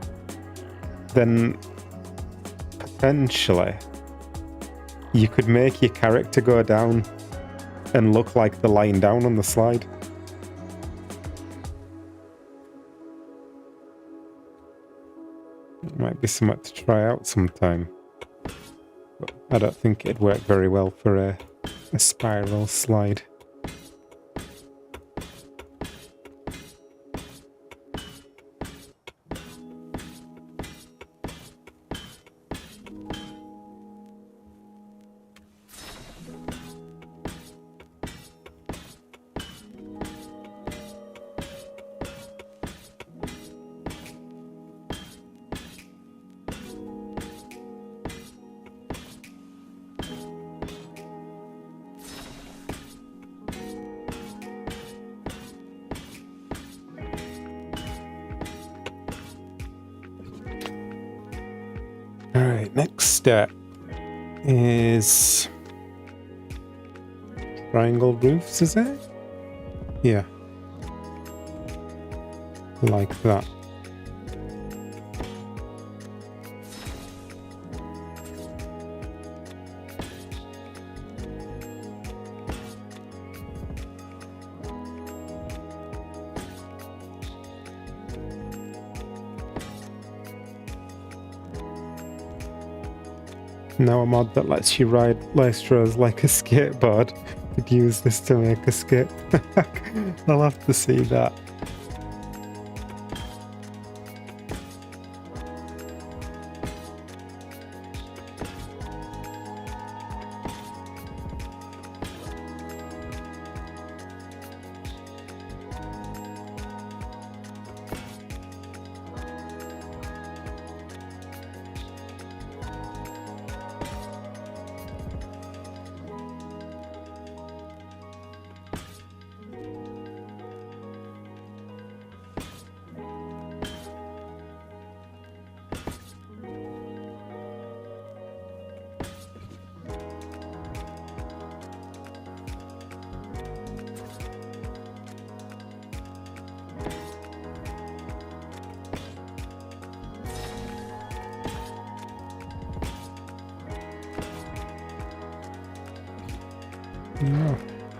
then potentially you could make your character go down and look like they're lying down on the slide. It might be something to try out sometime. But I don't think it'd work very well for a spiral slide. Alright, next step is triangle roofs, is it? Yeah. Like that. Now a mod that lets you ride Lystros like a skateboard could use this to make a skate. I'll have to see that.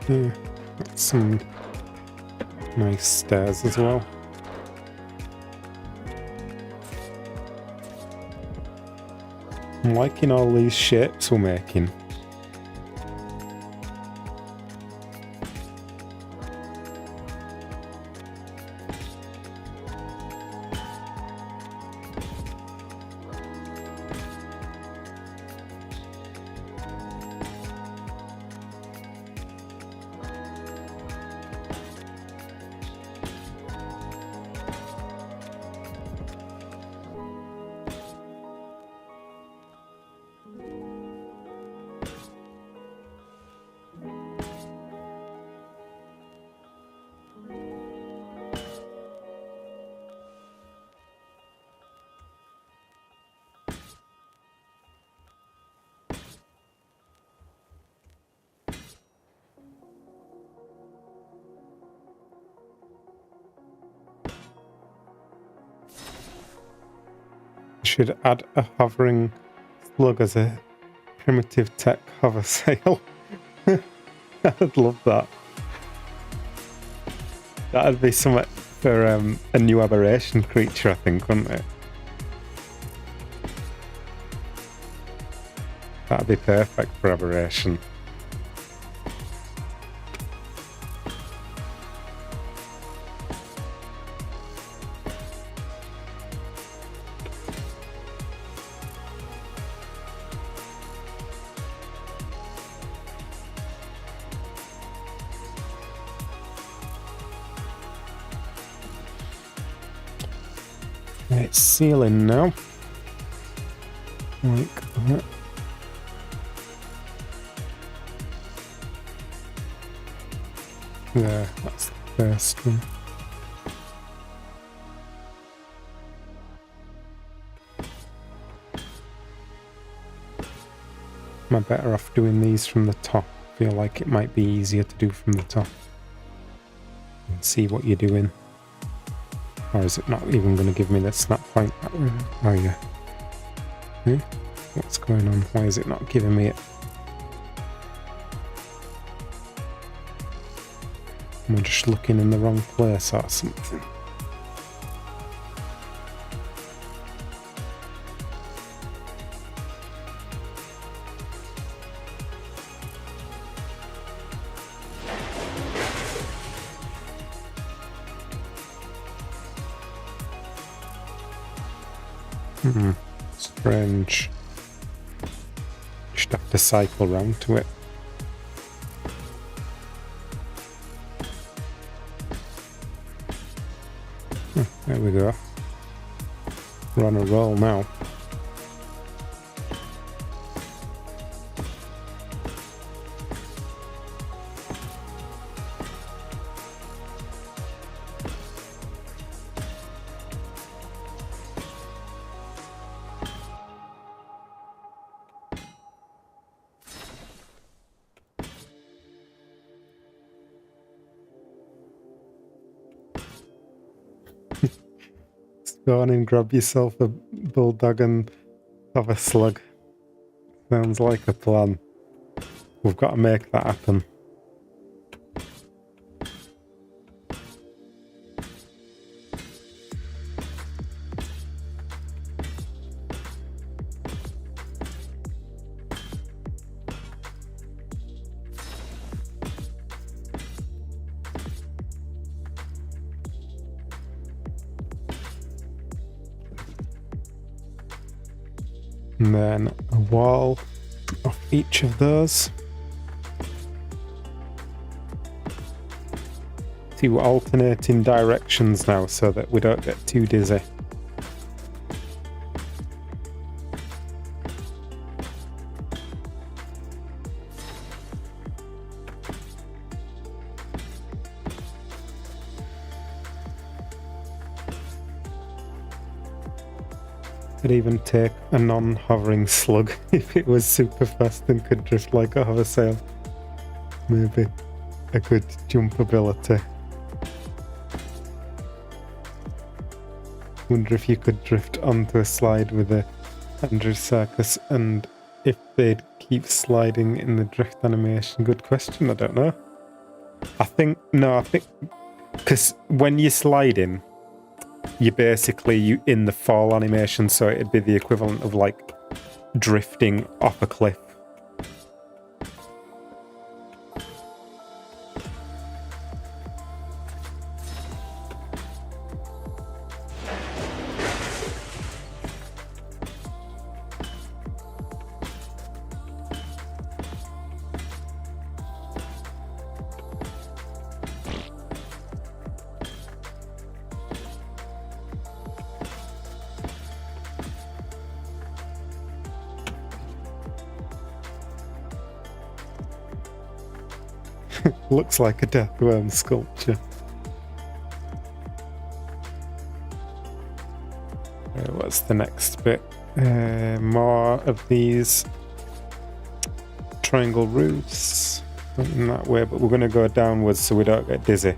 Yeah, that's some nice stairs as well. I'm liking all these shapes we're making. Should add a hovering slug as a primitive tech hover sail. I'd love that. That'd be something for a new aberration creature, I think, wouldn't it? That'd be perfect for aberration. It's sealing now. Like that. There, that's the first one. Am I better off doing these from the top? I feel like it might be easier to do from the top. And see what you're doing. Or is it not even going to give me the snap point? Oh yeah. Hmm? What's going on? Why is it not giving me it? Am I just looking in the wrong place or something? Strange. Just have to cycle round to it. There we go. We're on a roll now. Go on and grab yourself a bulldog and have a slug. Sounds like a plan. We've got to make that happen. And then a wall off each of those. See, we're alternating directions now so that we don't get too dizzy. Could even take a non-hovering slug if it was super fast and could drift like a hover sail. Maybe a good jump ability. Wonder if you could drift onto a slide with a Andrew Circus and if they'd keep sliding in the drift animation. Good question, I don't know. I think because when you're sliding, you're basically in the fall animation, so it'd be the equivalent of like drifting off a cliff. Looks like a deathworm sculpture. What's the next bit? More of these triangle roofs. Not in that way, but we're going to go downwards so we don't get dizzy.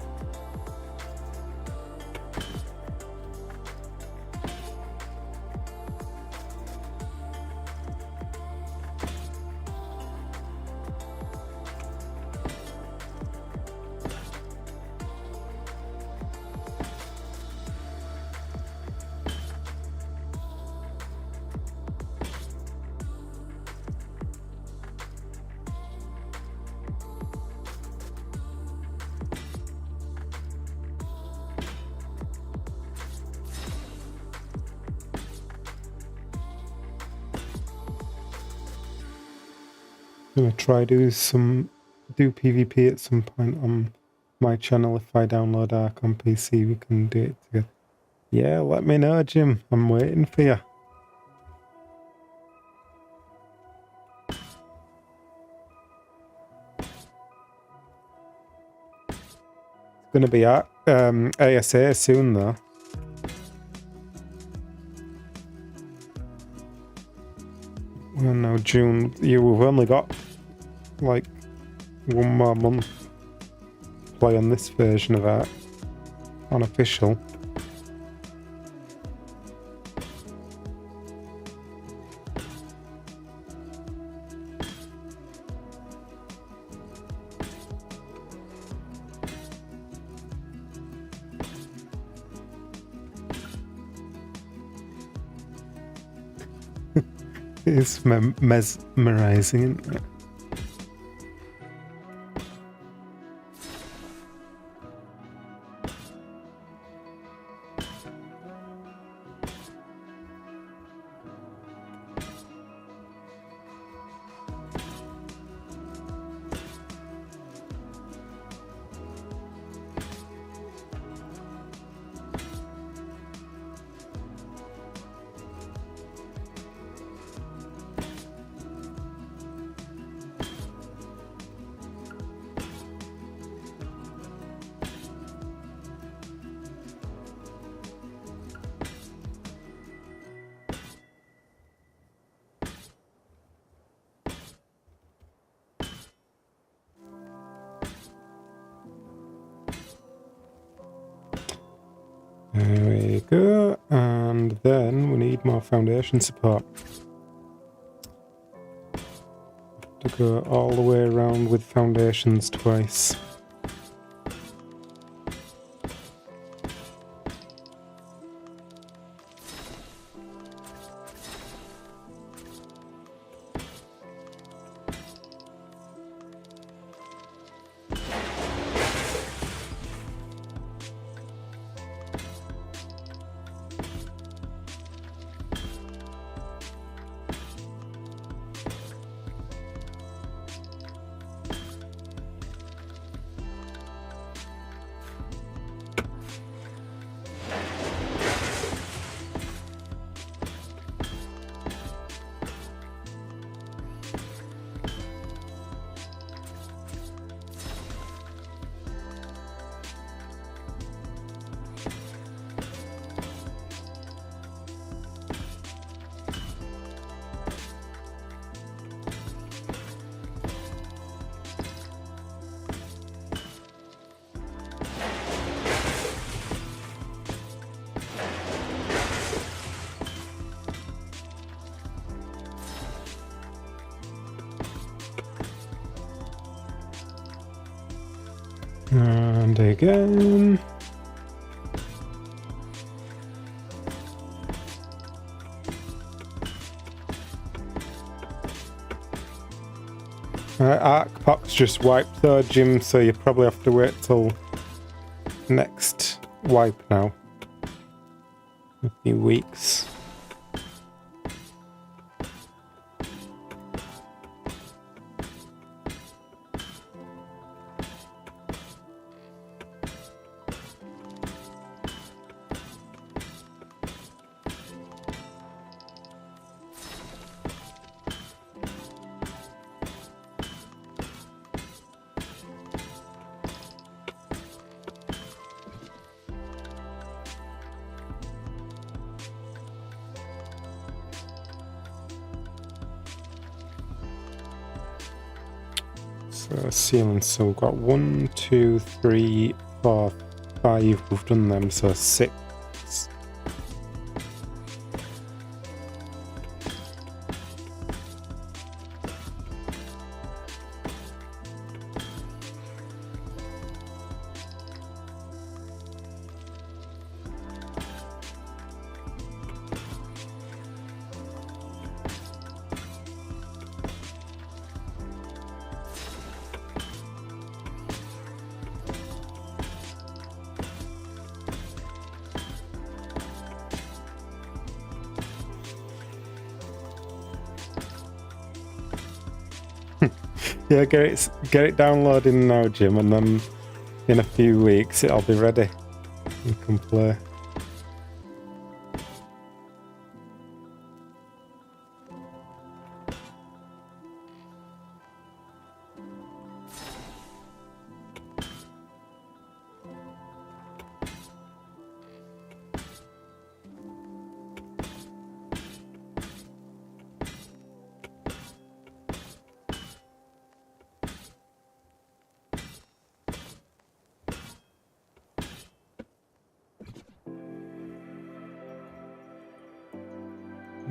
I'm gonna try do PvP at some point on my channel. If I download Ark on PC, we can do it together. Yeah, let me know, Jim. I'm waiting for you. It's gonna be at ASA soon, though. Well, no, June. We've only got like 1 more month to play on this version of it. Unofficial. It's mesmerizing, isn't it? There we go, and then we need more foundation support. To go all the way around with foundations twice. And again. Arc Pox just wiped though, Jim, so you probably have to wait till next wipe now. A few weeks. So ceiling, so we've got 1, 2, 3, 4, 5, we've done them, so 6. Yeah, get it downloading now, Jim, and then in a few weeks it'll be ready. You can play.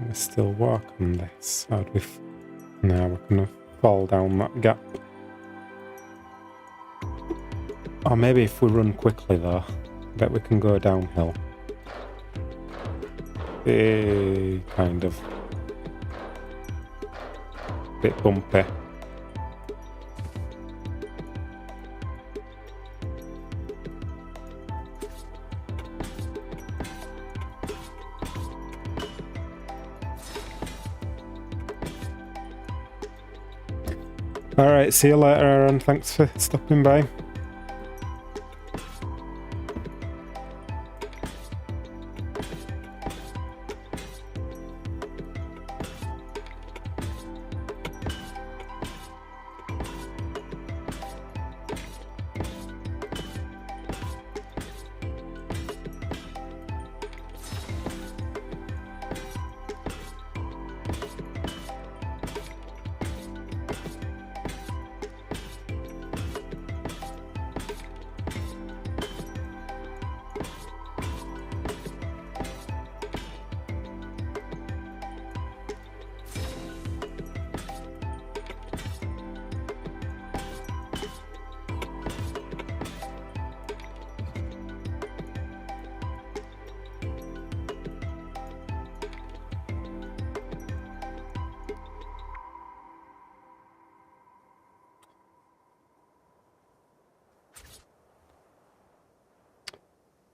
We still walk on this. How do we? Now we're gonna fall down that gap. Or maybe if we run quickly though, I bet we can go downhill. Kind of. Bit bumpy. Alright, see you later, Aaron. Thanks for stopping by.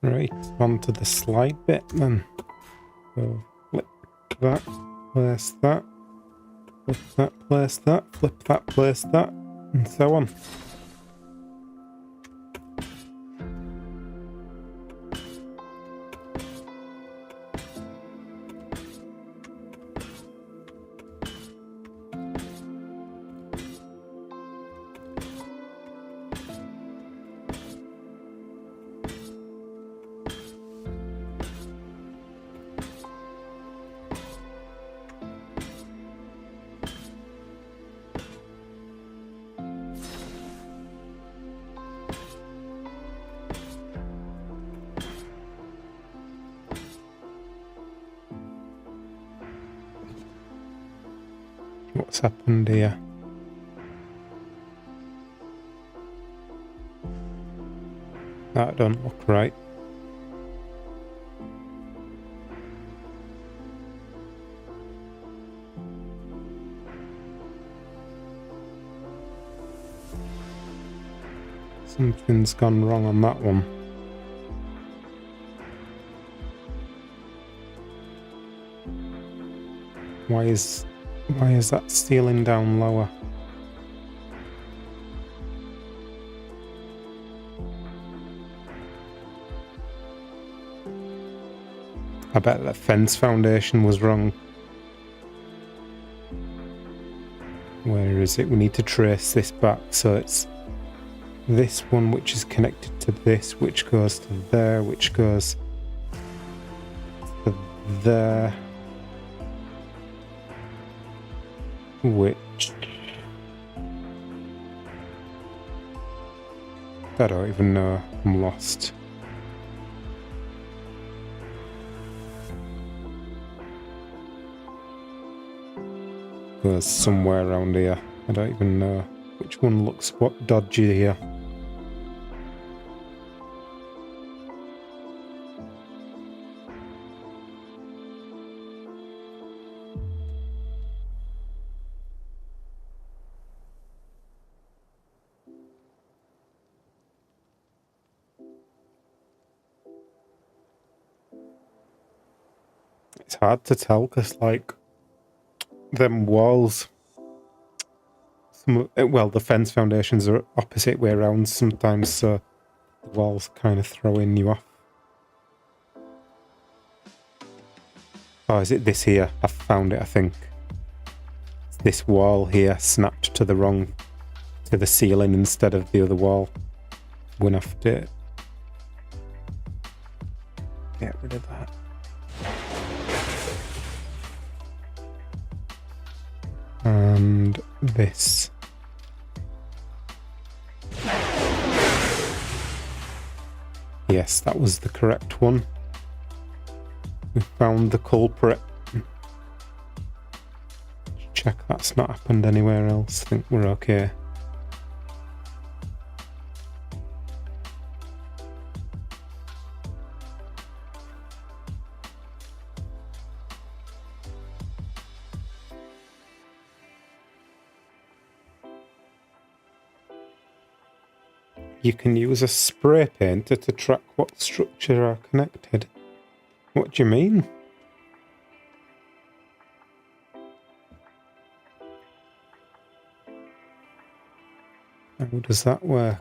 Right, on to the slide bit then. So flip that, place that, flip that, place that, flip that, place that, and so on. What's happened here? That don't look right. Something's gone wrong on that one. Why is that ceiling down lower? I bet that fence foundation was wrong. Where is it? We need to trace this back, so it's this one which is connected to this, which goes to there, which goes to there, which I don't even know. I'm lost. Goes somewhere around here. I don't even know which one looks what dodgy here. It's hard to tell because, like, them walls, well, the fence foundations are opposite way around sometimes, so the walls kind of throwing you off. Oh, is it this here? I found it, I think. It's this wall here snapped to the ceiling instead of the other wall. We're gonna have to get rid of that. And this. Yes, that was the correct one. We found the culprit. Check that's not happened anywhere else. I think we're okay. you can use a spray painter to track what structures are connected. What do you mean? How does that work?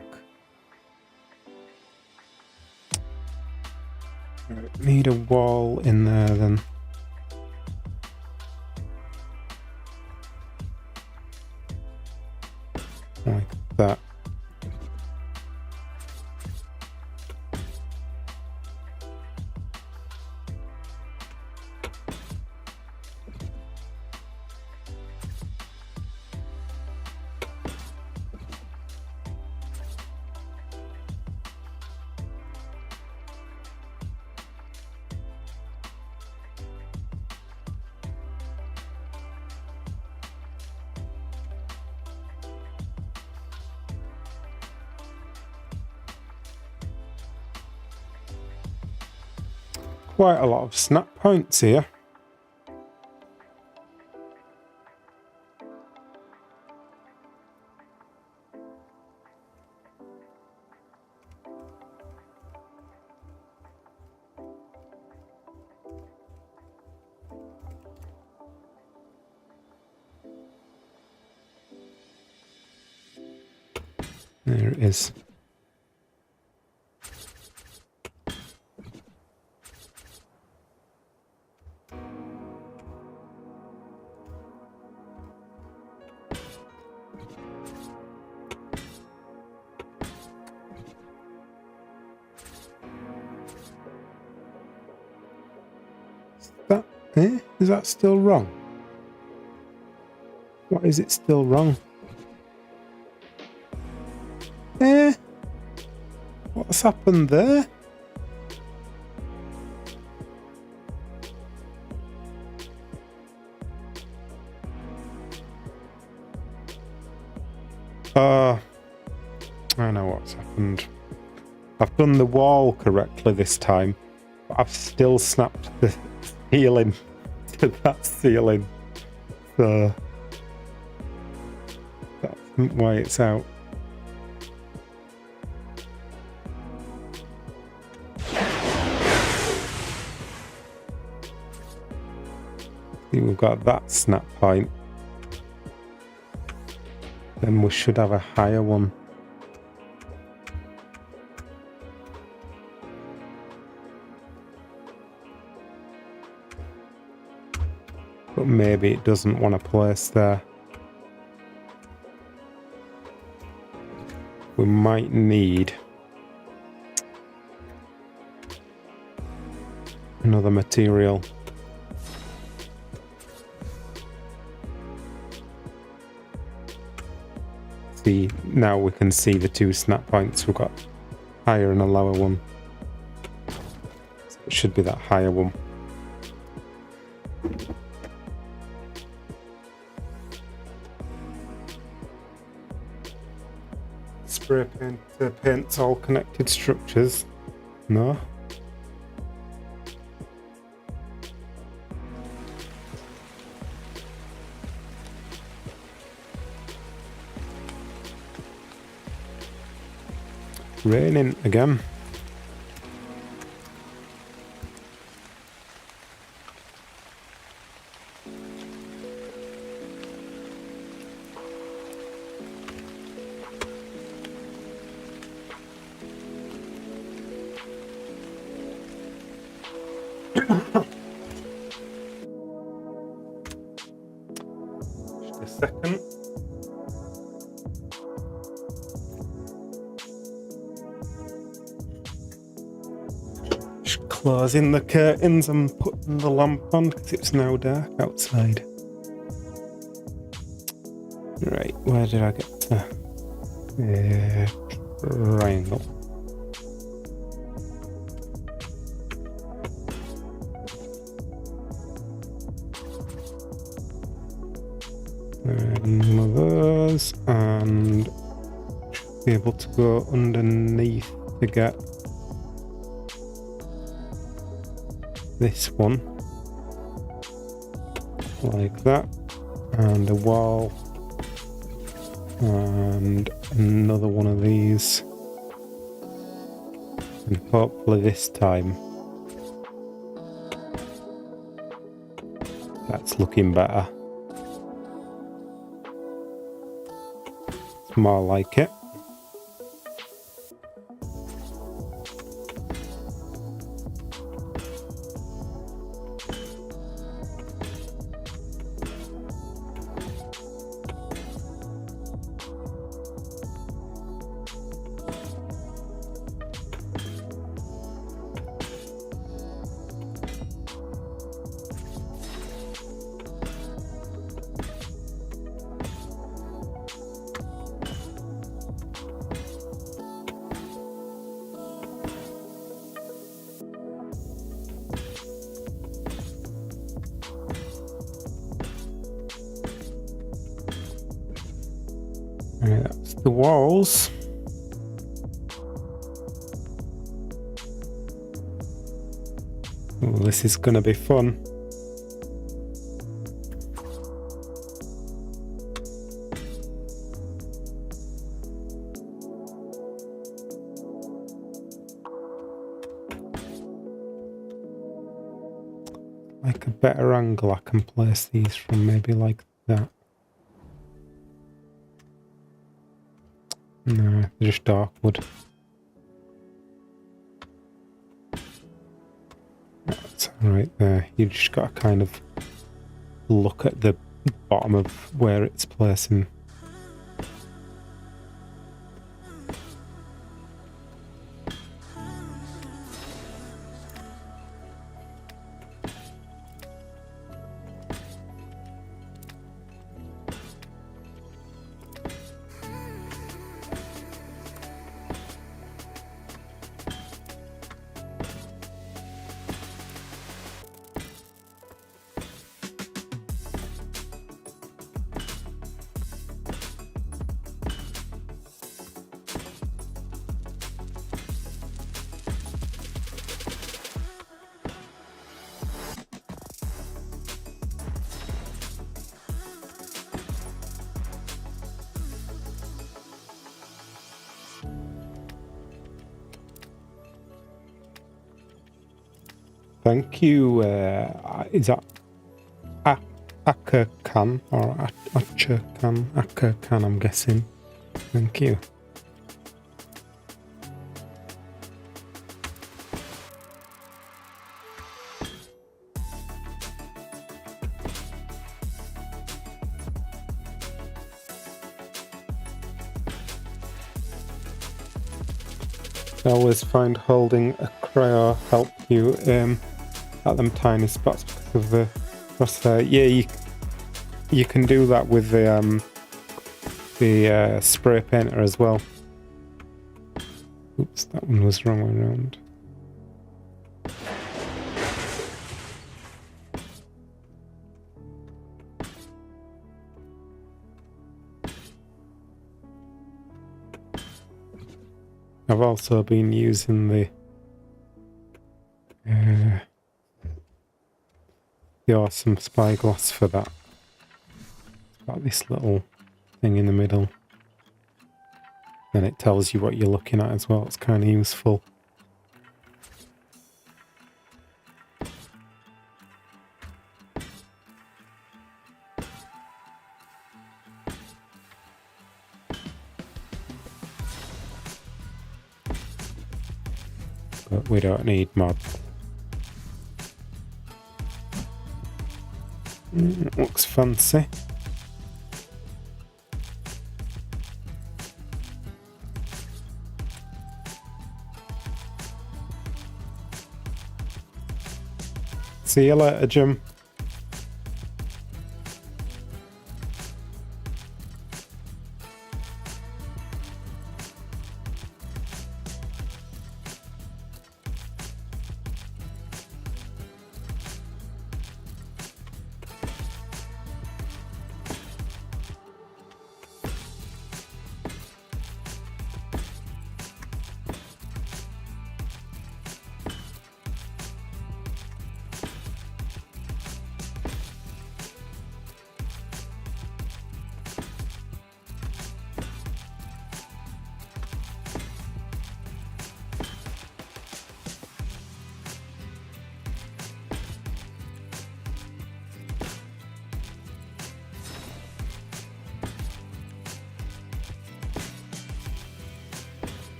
Need a wall in there then. Like that. Quite a lot of snap points here. There it is. Is that still wrong? What is it still wrong? What's happened there? I know what's happened. I've done the wall correctly this time, but I've still snapped the ceiling to that ceiling. So that's why it's out. See, we've got that snap point. Then we should have a higher one. But maybe it doesn't want to place there. We might need another material. See, now we can see the two snap points. We've got higher and a lower one. So it should be that higher one. Spray paint paints all connected structures. No. Raining again. Just a second. Closing the curtains and putting the lamp on because it's now dark outside. Right, where did I get to? Triangle. And one of those, and be able to go underneath to get this one, like that, and a wall, and another one of these. And hopefully this time that's looking better. It's more like it. That's the walls. Oh, this is gonna be fun. Like a better angle I can place these from, maybe like that. No, they're just awkward. That's right there. You just got to kind of look at the bottom of where it's placing. Thank you. Is that Akakan or Achakan? Akakan, I'm guessing. Thank you. I always find holding a cryo help you at them tiny spots because of the crosshair. Yeah, you can do that with the spray painter as well. Oops, that one was wrong way around. I've also been using the awesome spyglass for that. It's got this little thing in the middle. Then it tells you what you're looking at as well. It's kind of useful. But we don't need mods. It looks fancy. See you later, Jim.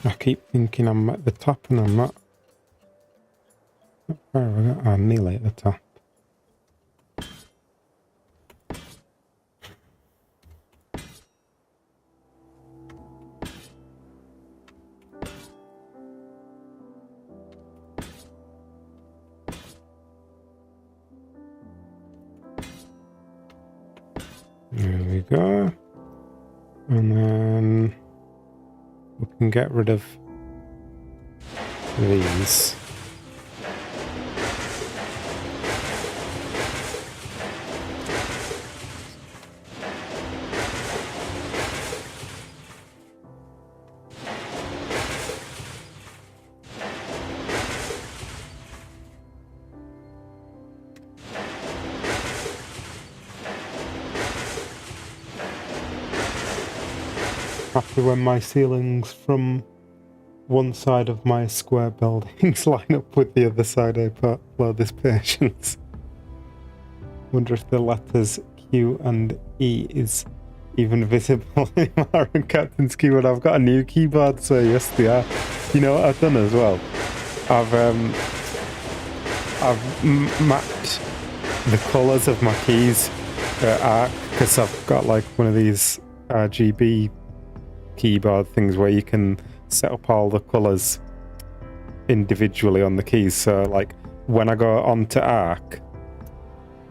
I keep thinking I'm at the top and I'm not. Where have I got? I'm nearly at the top. There we go. And then we can get rid of these. Happy when my ceilings from one side of my square buildings line up with the other side I put below this patience. Wonder if the letters Q and E is even visible in my Captain's keyboard. I've got a new keyboard, so yes they are. You know what I've done as well? I've mapped the colours of my keys arc, because I've got like one of these RGB keyboard things where you can set up all the colours individually on the keys. So like when I go onto arc,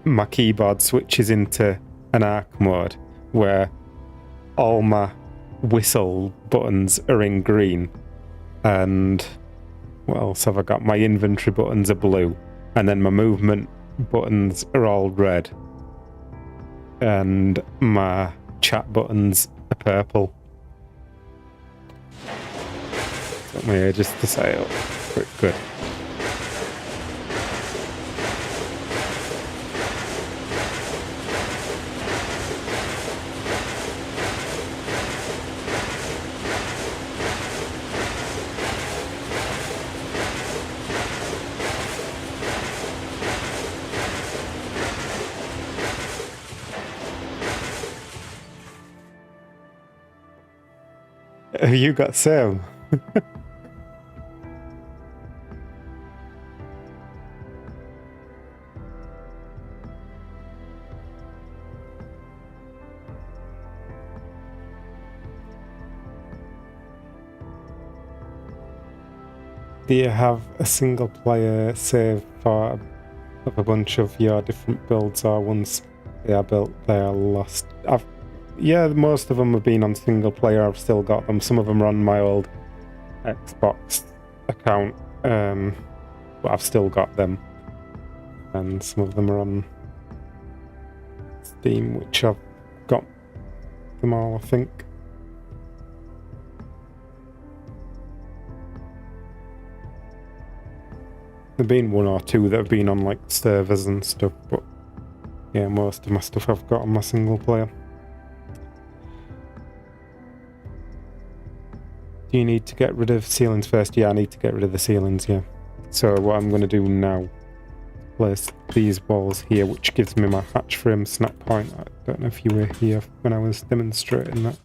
my keyboard switches into an arc mode where all my whistle buttons are in green, and what else have I got? My inventory buttons are blue, and then my movement buttons are all red, and my chat buttons are purple. Took me ages to set it up, but it's good. Have you got Sam? Do you have a single player save for a bunch of your different builds, or once they are built they are lost? Yeah, most of them have been on single player. I've still got them. Some of them are on my old Xbox account, but I've still got them. And some of them are on Steam, which I've got them all, I think. There've been one or two that have been on like servers and stuff, but yeah, most of my stuff I've got on my single player. Do you need to get rid of ceilings first? Yeah, I need to get rid of the ceilings, yeah. So what I'm going to do now, place these walls here, which gives me my hatch frame snap point. I don't know if you were here when I was demonstrating that.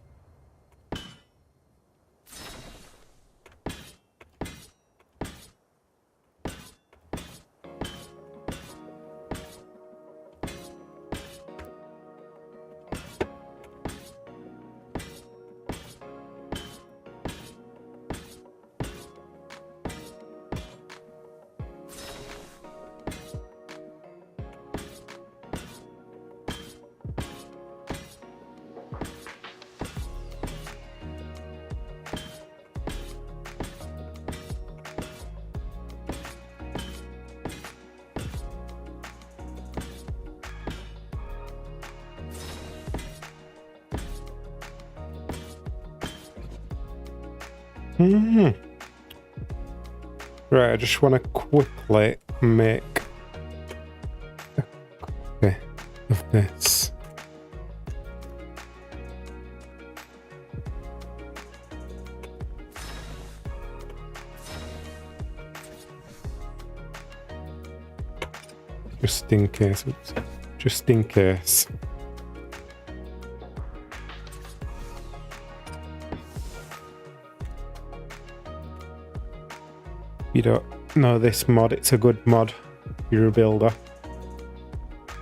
Right, I just want to quickly make a copy of this. Just in case. Oops. Just in case. you don't know this mod, it's a good mod. You're a builder.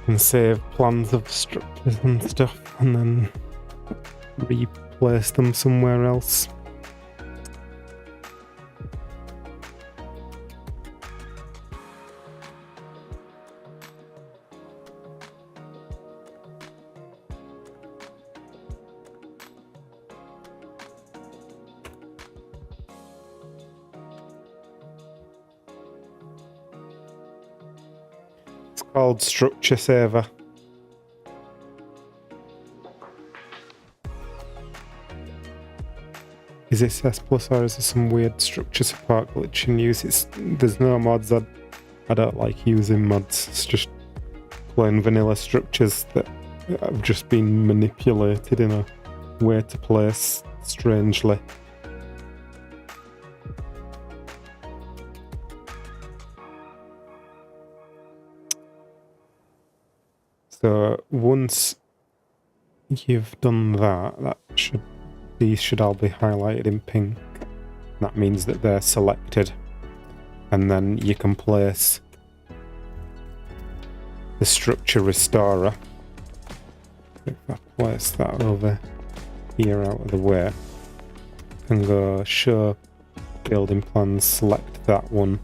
And save plans of structures and stuff and then replace them somewhere else. Called Structure Saver. Is this S plus or is there some weird structure support glitch in use? There's no mods. I don't like using mods. It's just plain vanilla structures that have just been manipulated in a way to place strangely. So once you've done that, these should all be highlighted in pink. That means that they're selected. And then you can place the structure restorer. If I place that over here out of the way, I can go show building plans, select that one,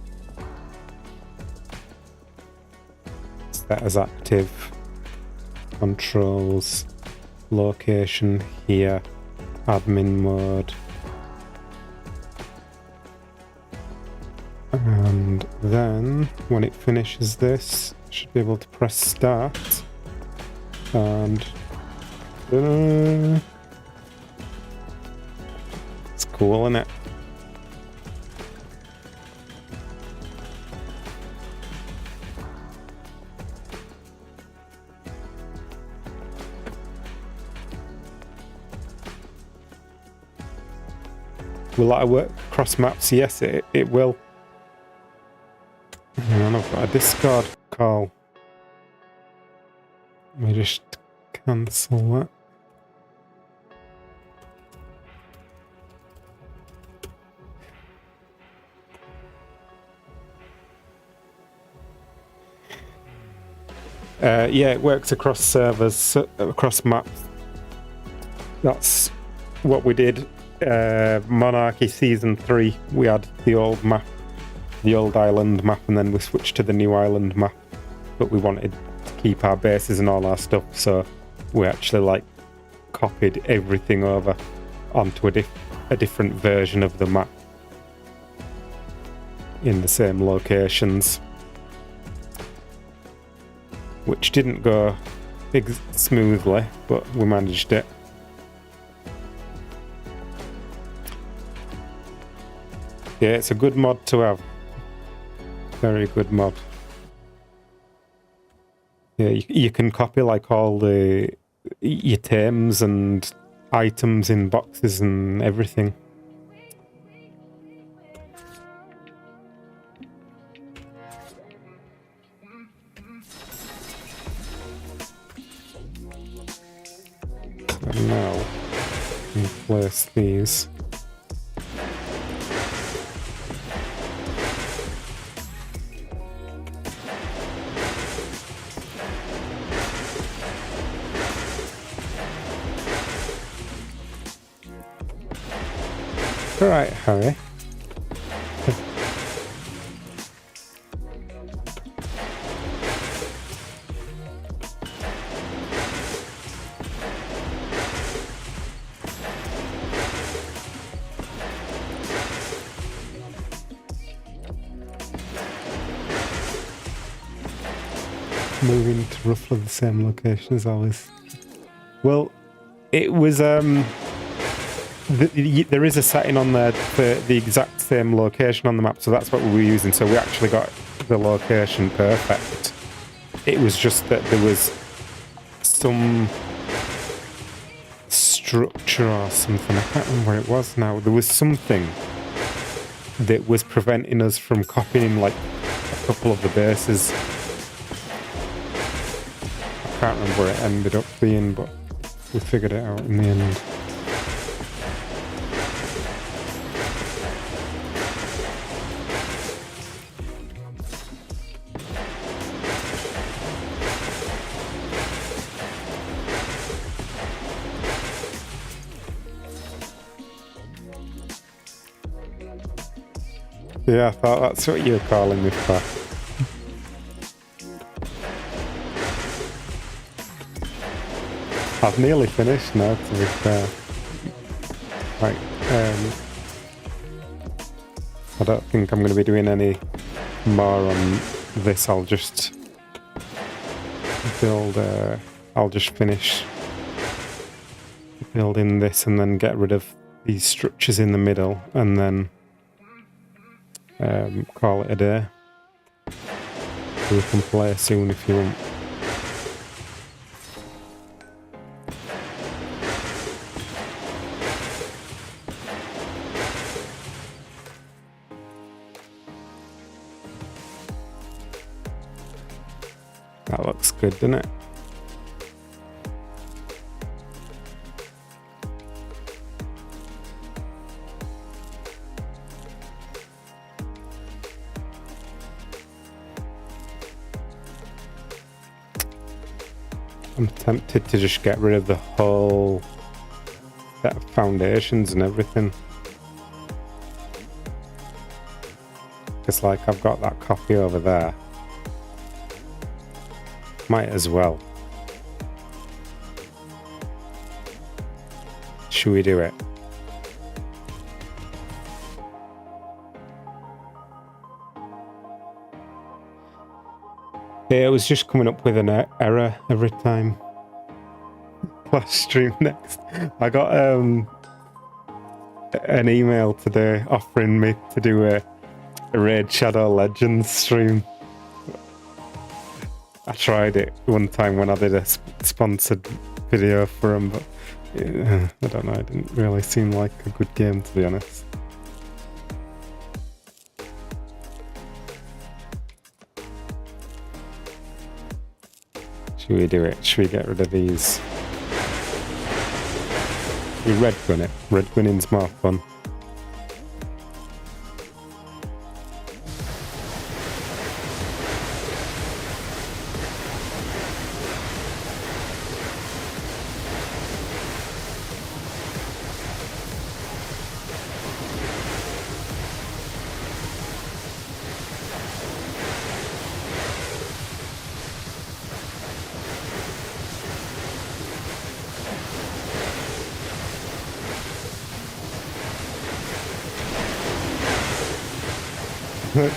set as active. Controls, location here, admin mode, and then when it finishes this, I should be able to press start, and it's cool, isn't it? Will that work across maps? Yes, it will. Hang on, I've got a Discord call. Let me just cancel that. Yeah, it works across servers, across maps. That's what we did. Monarchy Season 3, we had the old map, the old island map, and then we switched to the new island map. But we wanted to keep our bases and all our stuff, so we actually copied everything over onto a different version of the map in the same locations, which didn't go smoothly, but we managed it. Yeah, it's a good mod to have. Very good mod. Yeah, you can copy all your terms and items in boxes and everything. And now we can place these. Alright, Harry. Moving to roughly the same location as always. Well, it was there is a setting on there for the exact same location on the map, so that's what we were using, so we actually got the location perfect. It was just that there was some structure or something, I can't remember where it was now. There was something that was preventing us from copying a couple of the bases. I can't remember where it ended up being, but we figured it out in the end. Yeah, I thought that's what you were calling me for. I've nearly finished now, to be fair. Right, I don't think I'm going to be doing any more on this. I'll just build, I'll just finish building this and then get rid of these structures in the middle and then call it a day. We can play soon if you want. That looks good, doesn't it? I'm tempted to just get rid of the whole set of foundations and everything. It's like I've got that copy over there. Might as well. Should we do it? Yeah, it was just coming up with an error every time. Last stream next. I got an email today offering me to do a Raid Shadow Legends stream. I tried it one time when I did a sponsored video for them, but yeah, I don't know, it didn't really seem like a good game, to be honest. Should we do it? Should we get rid of these? We red gun it. Red gunning's more fun.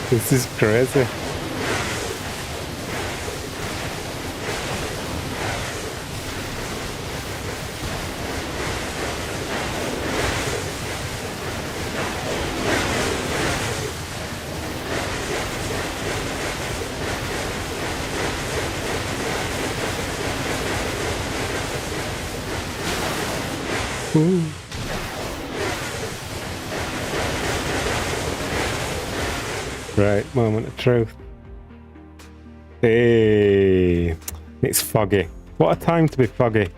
This is crazy. Ooh. Right, moment of truth. Hey, it's foggy. What a time to be foggy.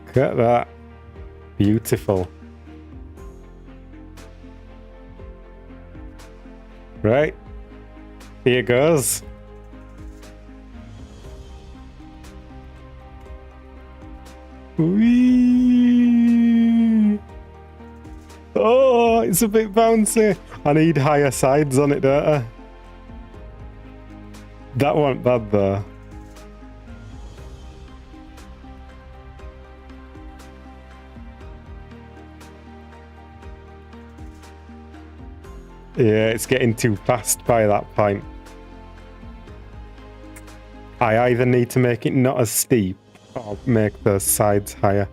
Look at that. Beautiful. Right, here goes. Whee! Oh, it's a bit bouncy. I need higher sides on it, don't I? That wasn't bad though. Yeah, it's getting too fast by that point. I either need to make it not as steep or make the sides higher.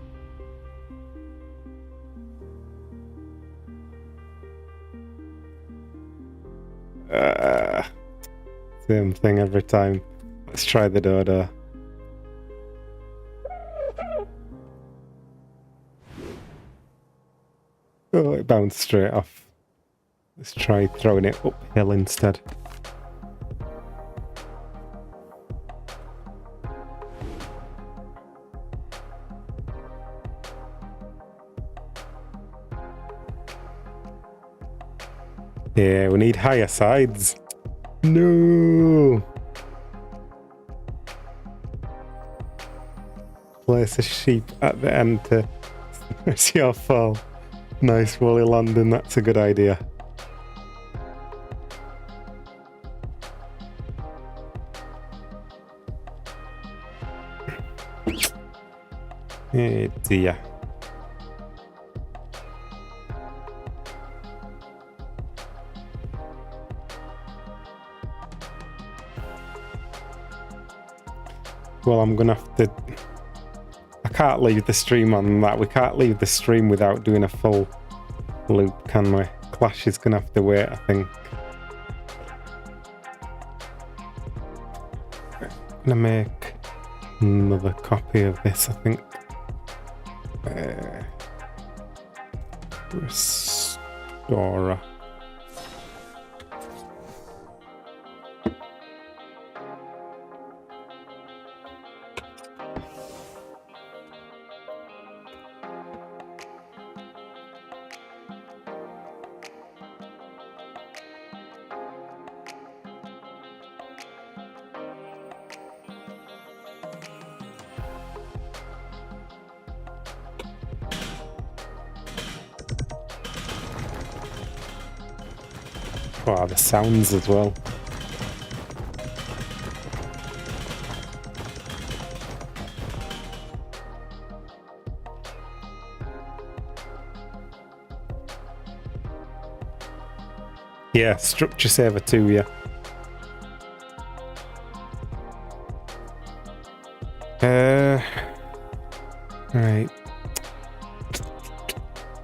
Same thing every time. Let's try the dodo. Oh, it bounced straight off. Let's try throwing it uphill instead. Yeah, we need higher sides. No. place a sheep at the end to see your fall. Nice woolly landing, that's a good idea. Hey dear. Well, I'm gonna have to... I can't leave the stream on that. We can't leave the stream without doing a full loop, can we? Clash is gonna have to wait, I think. I'm gonna make another copy of this, I think. Restorer. Wow, the sounds as well. Yeah, structure saver too, yeah. Right.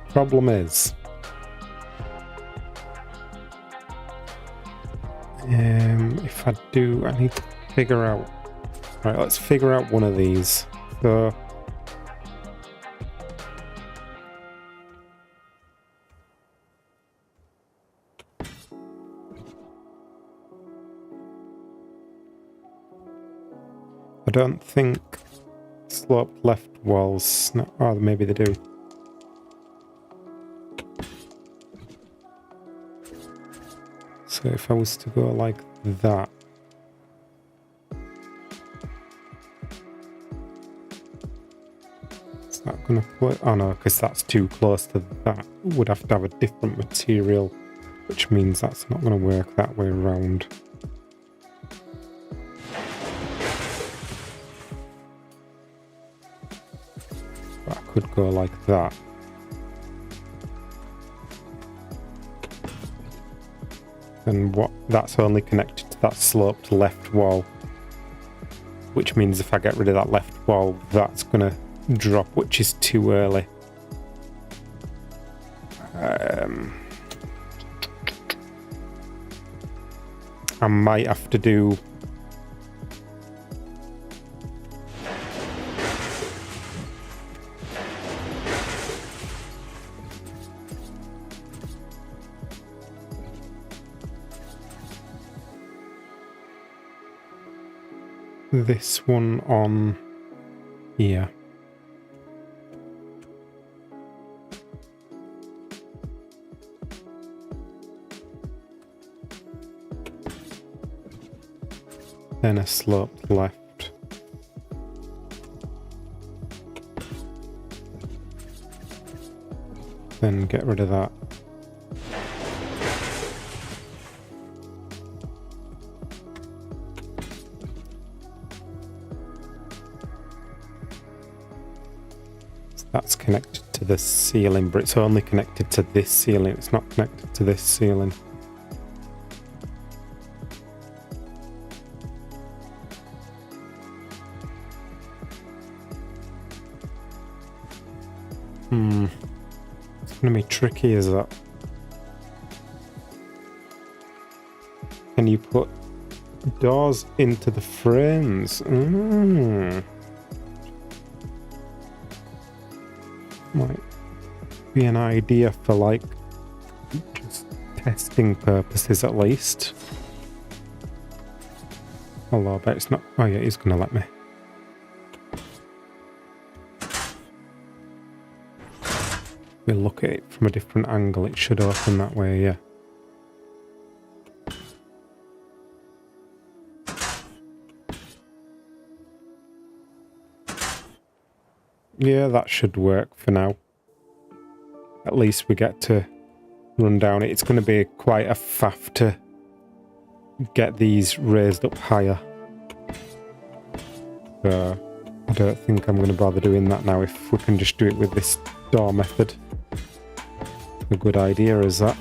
Problem is... if I do, I need to figure out... Right, let's figure out one of these. So... I don't think sloped left walls... No, oh, maybe they do. So if I was to go like that... Is that going to put... Oh no, because that's too close to that. Would have to have a different material, which means that's not going to work that way around. But I could go like that. And what? That's only connected to that sloped left wall. Which means if I get rid of that left wall, that's going to drop, which is too early. I might have to do... this one on here. Then a sloped left. Then get rid of that. That's connected to the ceiling, but it's only connected to this ceiling. It's not connected to this ceiling. It's going to be tricky, is that? Can you put doors into the frames? Might be an idea for, like, just testing purposes at least. Although I bet it's not... Oh yeah, he's going to let me. We look at it from a different angle, it should open that way, yeah. Yeah, that should work for now. At least we get to run down it. It's going to be quite a faff to get these raised up higher. I don't think I'm going to bother doing that now if we can just do it with this door method. A good idea is that.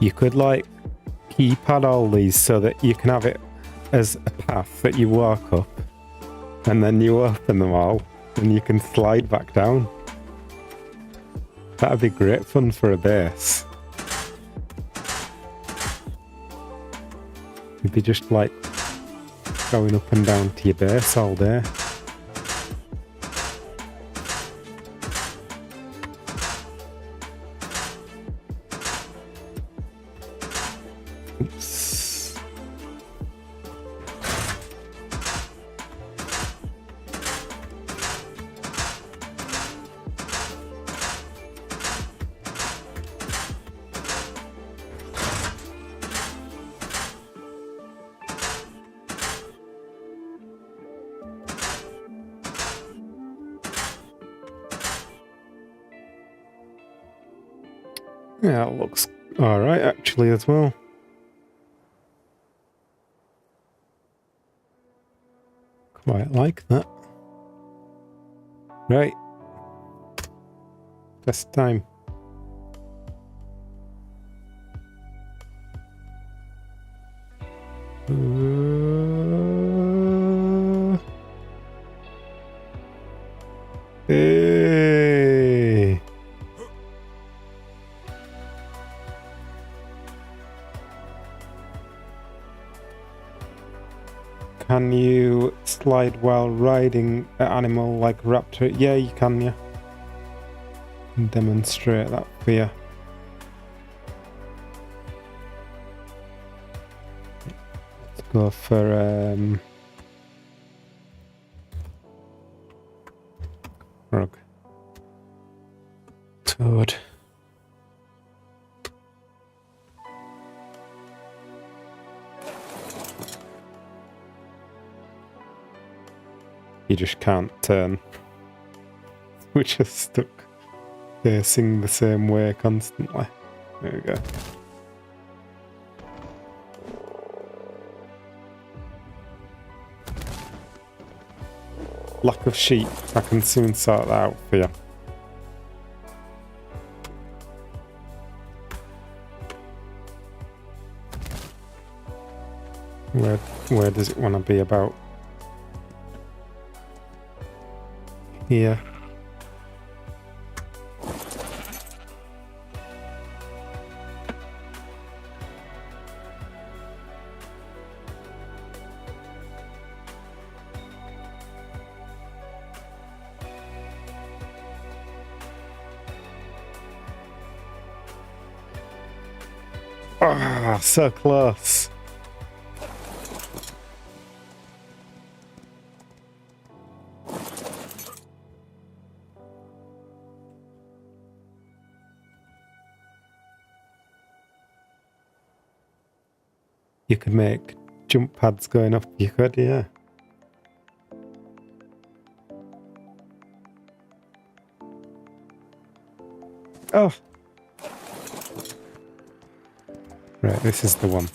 You could like keypad all these so that you can have it as a path that you walk up and then you open them all and you can slide back down. That'd be great fun for a base. You'd be just like going up and down to your base all day. Oops. Yeah, it looks alright actually as well. Quite like that. Right. Test time. Hey. Can you slide while riding an animal like a raptor? Yeah, you can, yeah. Demonstrate that for you. Let's go for frog. Toad. You just can't turn. We're just stuck facing the same way constantly. There we go. Lack of sheep. I can soon sort that out for you. Where does it want to be about? Here. Ah, so close. You could make jump pads going up, you could, yeah. Oh, Right, this is the one.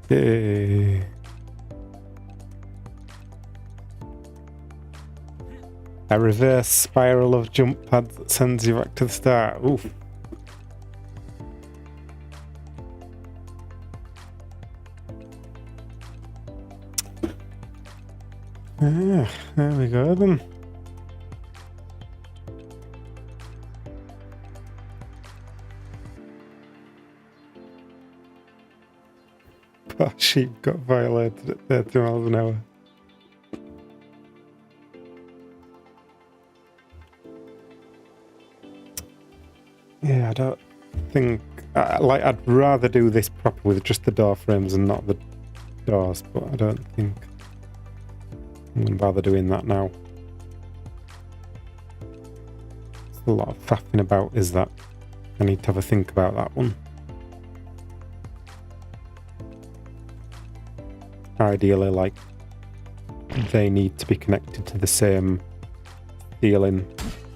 Yay. A reverse spiral of jump pads that sends you back to the start. Oof. Ah, there we go then. Poor sheep got violated at 30 miles an hour. Yeah, I don't think... I'd rather do this proper with just the door frames and not the doors, but I don't think I'm going to bother doing that now. There's a lot of faffing about, is that? I need to have a think about that one. Ideally, like, they need to be connected to the same ceiling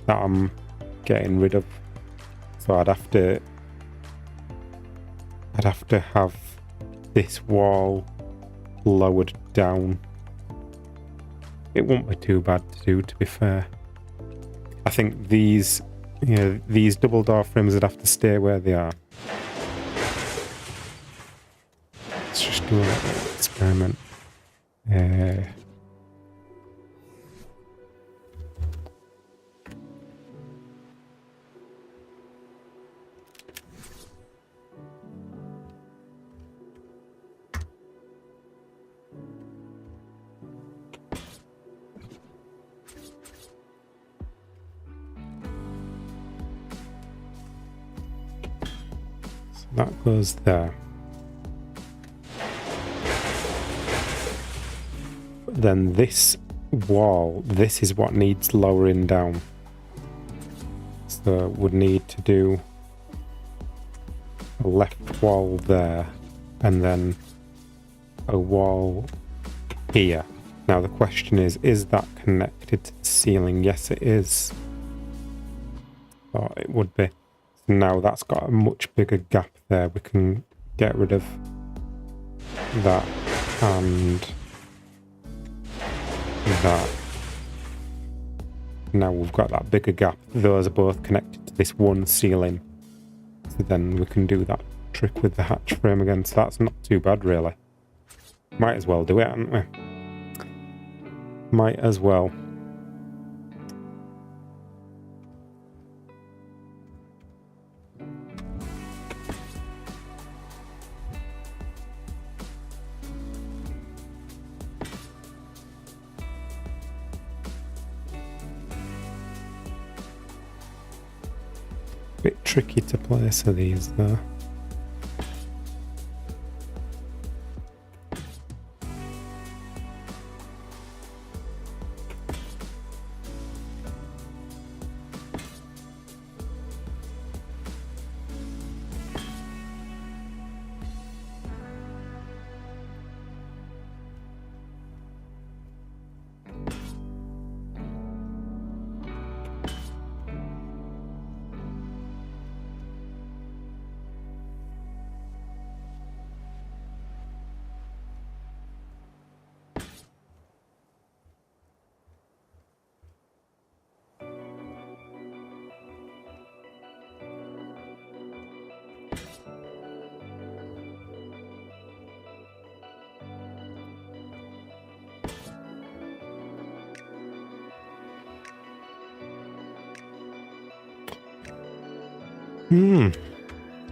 that I'm getting rid of. So I'd have to have this wall lowered down. It won't be too bad to do, to be fair. I think these double door frames would have to stay where they are. Let's just do a little experiment. So that goes there. Then this wall, this is what needs lowering down. So would need to do a left wall there and then a wall here. Now the question is that connected to the ceiling? Yes, it is. Thought it would be. So now that's got a much bigger gap there. We can get rid of that and that. Now we've got that bigger gap. Those are both connected to this one ceiling. So then we can do that trick with the hatch frame again. So that's not too bad, really. Might as well do it, hadn't we? Might as well. Bit tricky to place are these though.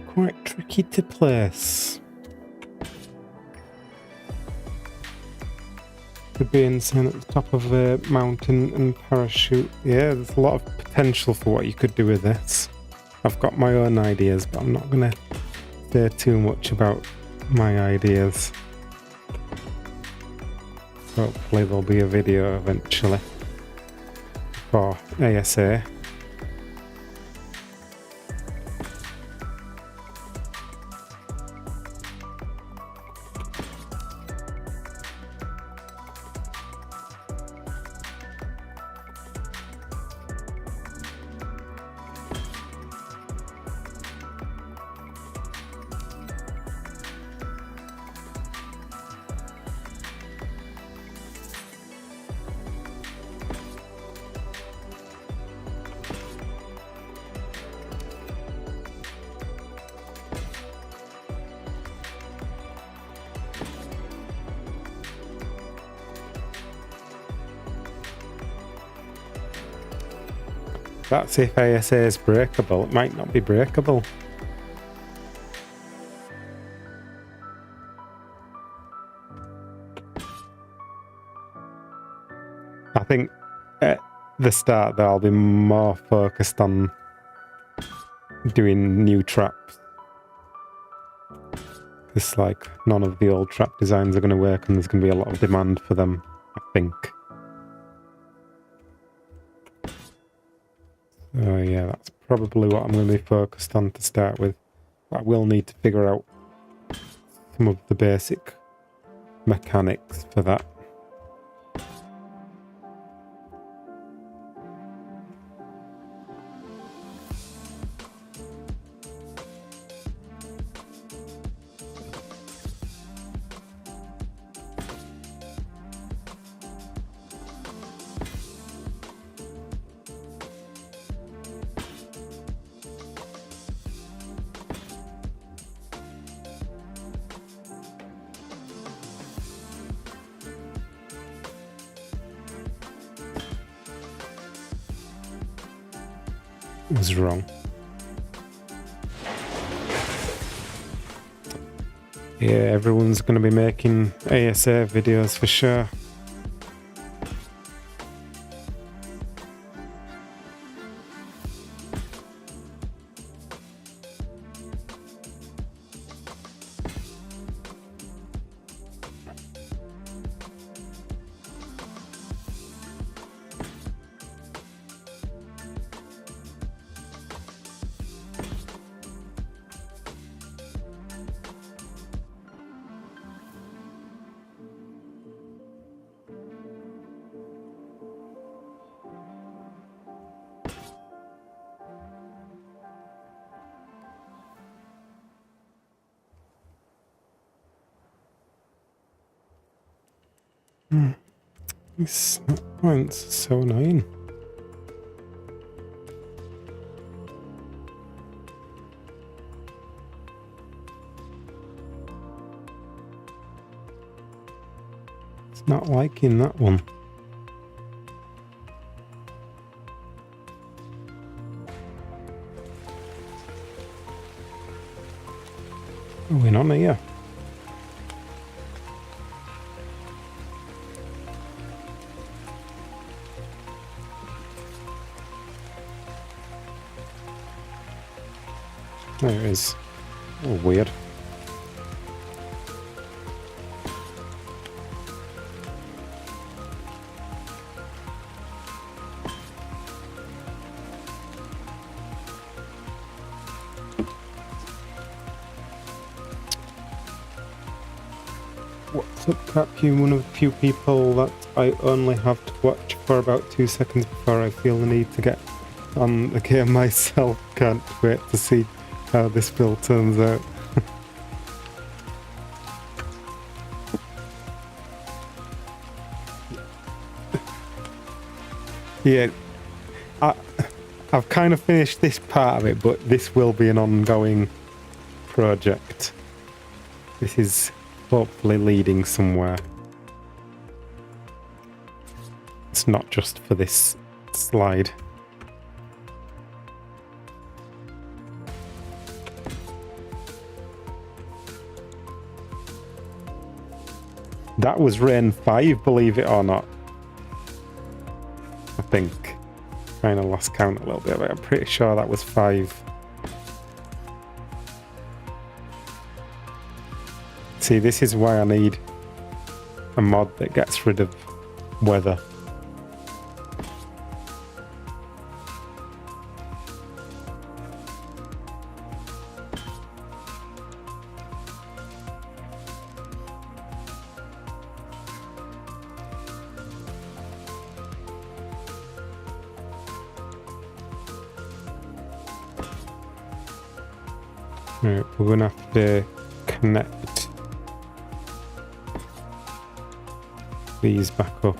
Quite tricky to place. To be insane at the top of a mountain and parachute. Yeah, there's a lot of potential for what you could do with this. I've got my own ideas, but I'm not going to say too much about my ideas. Hopefully there'll be a video eventually for ASA. That's if ASA is breakable. It might not be breakable. I think at the start that I'll be more focused on doing new traps. Because like none of the old trap designs are going to work and there's going to be a lot of demand for them, I think. So yeah, that's probably what I'm going to be focused on to start with. I will need to figure out some of the basic mechanics for that. Was wrong. Yeah, everyone's going to be making ASA videos for sure. These points are so annoying. It's not liking that one. Going on here. There it is. Oh, weird. What's up, Cap? You one of the few people that I only have to watch for about 2 seconds before I feel the need to get on the game myself. Can't wait to see how this build turns out. Yeah, I've kind of finished this part of it, but this will be an ongoing project. This is hopefully leading somewhere. It's not just for this slide. That was Rain 5, believe it or not. I think. Kind of lost count a little bit, but I'm pretty sure that was 5. See, this is why I need a mod that gets rid of weather. Right, we're gonna have to connect these back up.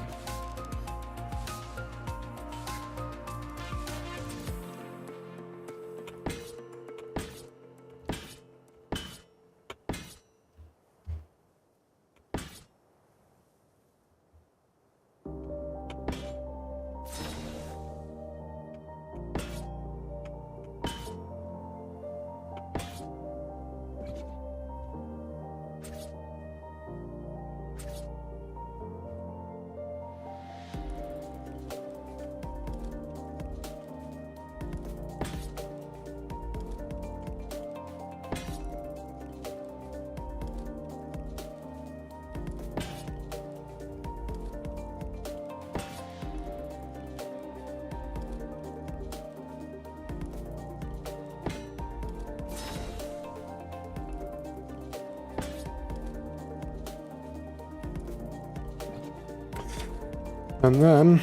And then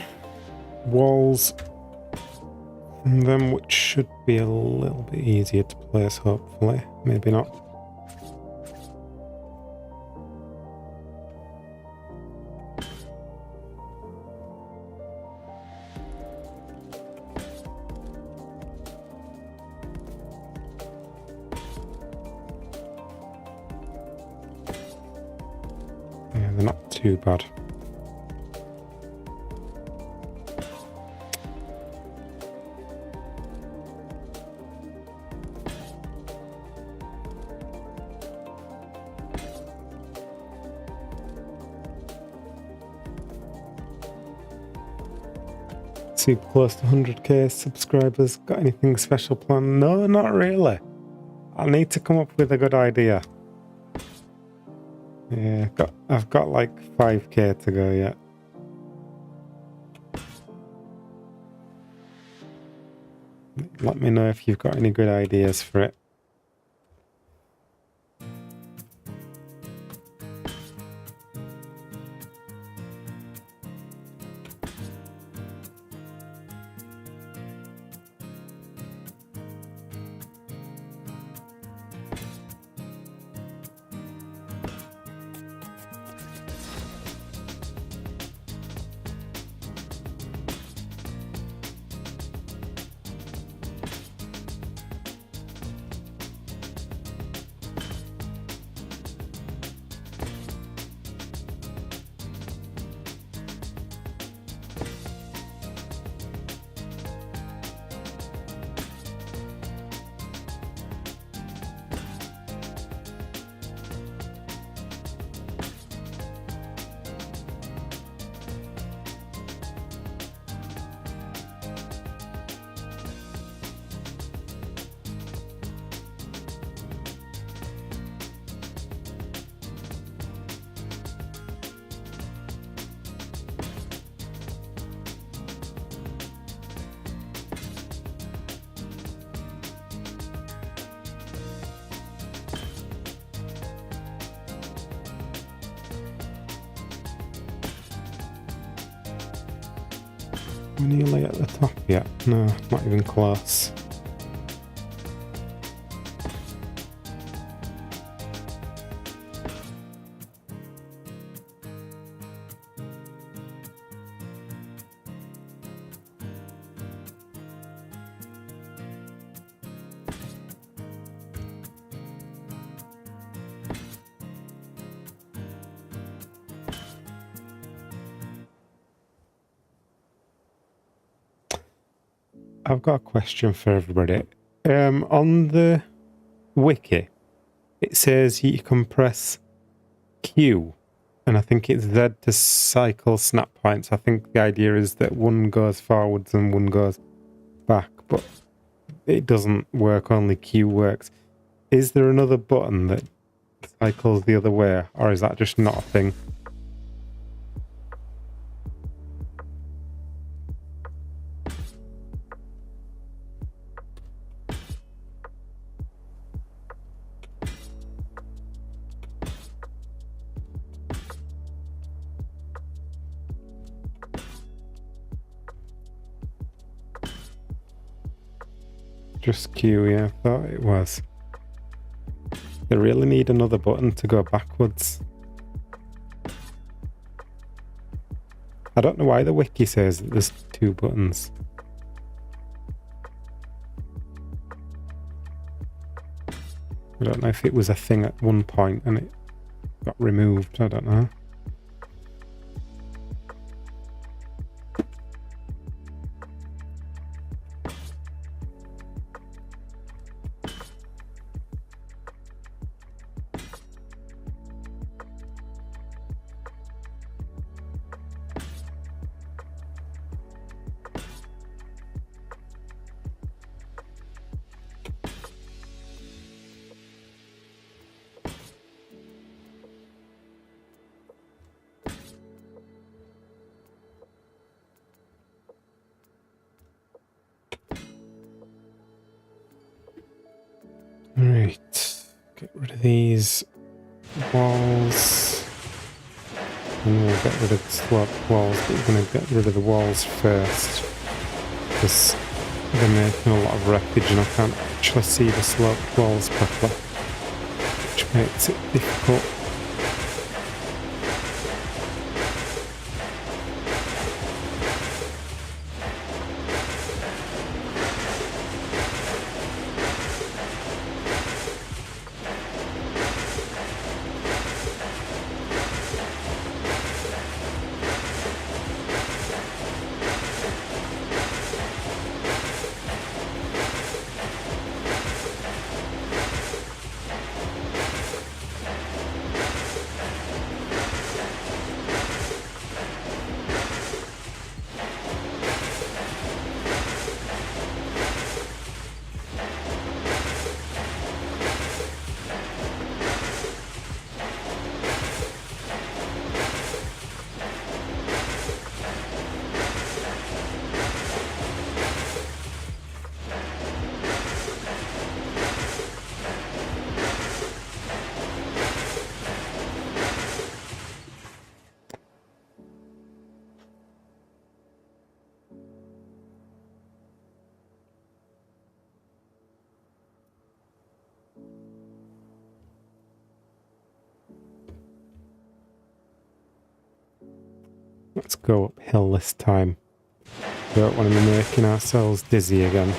walls from them, which should be a little bit easier to place, hopefully. Maybe not. Yeah, they're not too bad. Super close to 100k subscribers. Got anything special planned? No, not really. I'll need to come up with a good idea. Yeah, I've got like 5k to go yet. Let me know if you've got any good ideas for it. We're nearly at the top yet. No, not even close. I've got a question for everybody. On the wiki, it says you can press Q, and I think it's Z to cycle snap points. I think the idea is that one goes forwards and one goes back, but it doesn't work, only Q works. Is there another button that cycles the other way, or is that just not a thing? Just Q, yeah, I thought it was. They really need another button to go backwards. I don't know why the wiki says that there's two buttons. I don't know if it was a thing at one point and it got removed, I don't know. Right, get rid of these walls. and we'll get rid of the sloped walls, but we're going to get rid of the walls first, because they're making a lot of wreckage and I can't actually see the sloped walls properly, which makes it difficult. Let's go uphill this time. We don't want to be making ourselves dizzy again.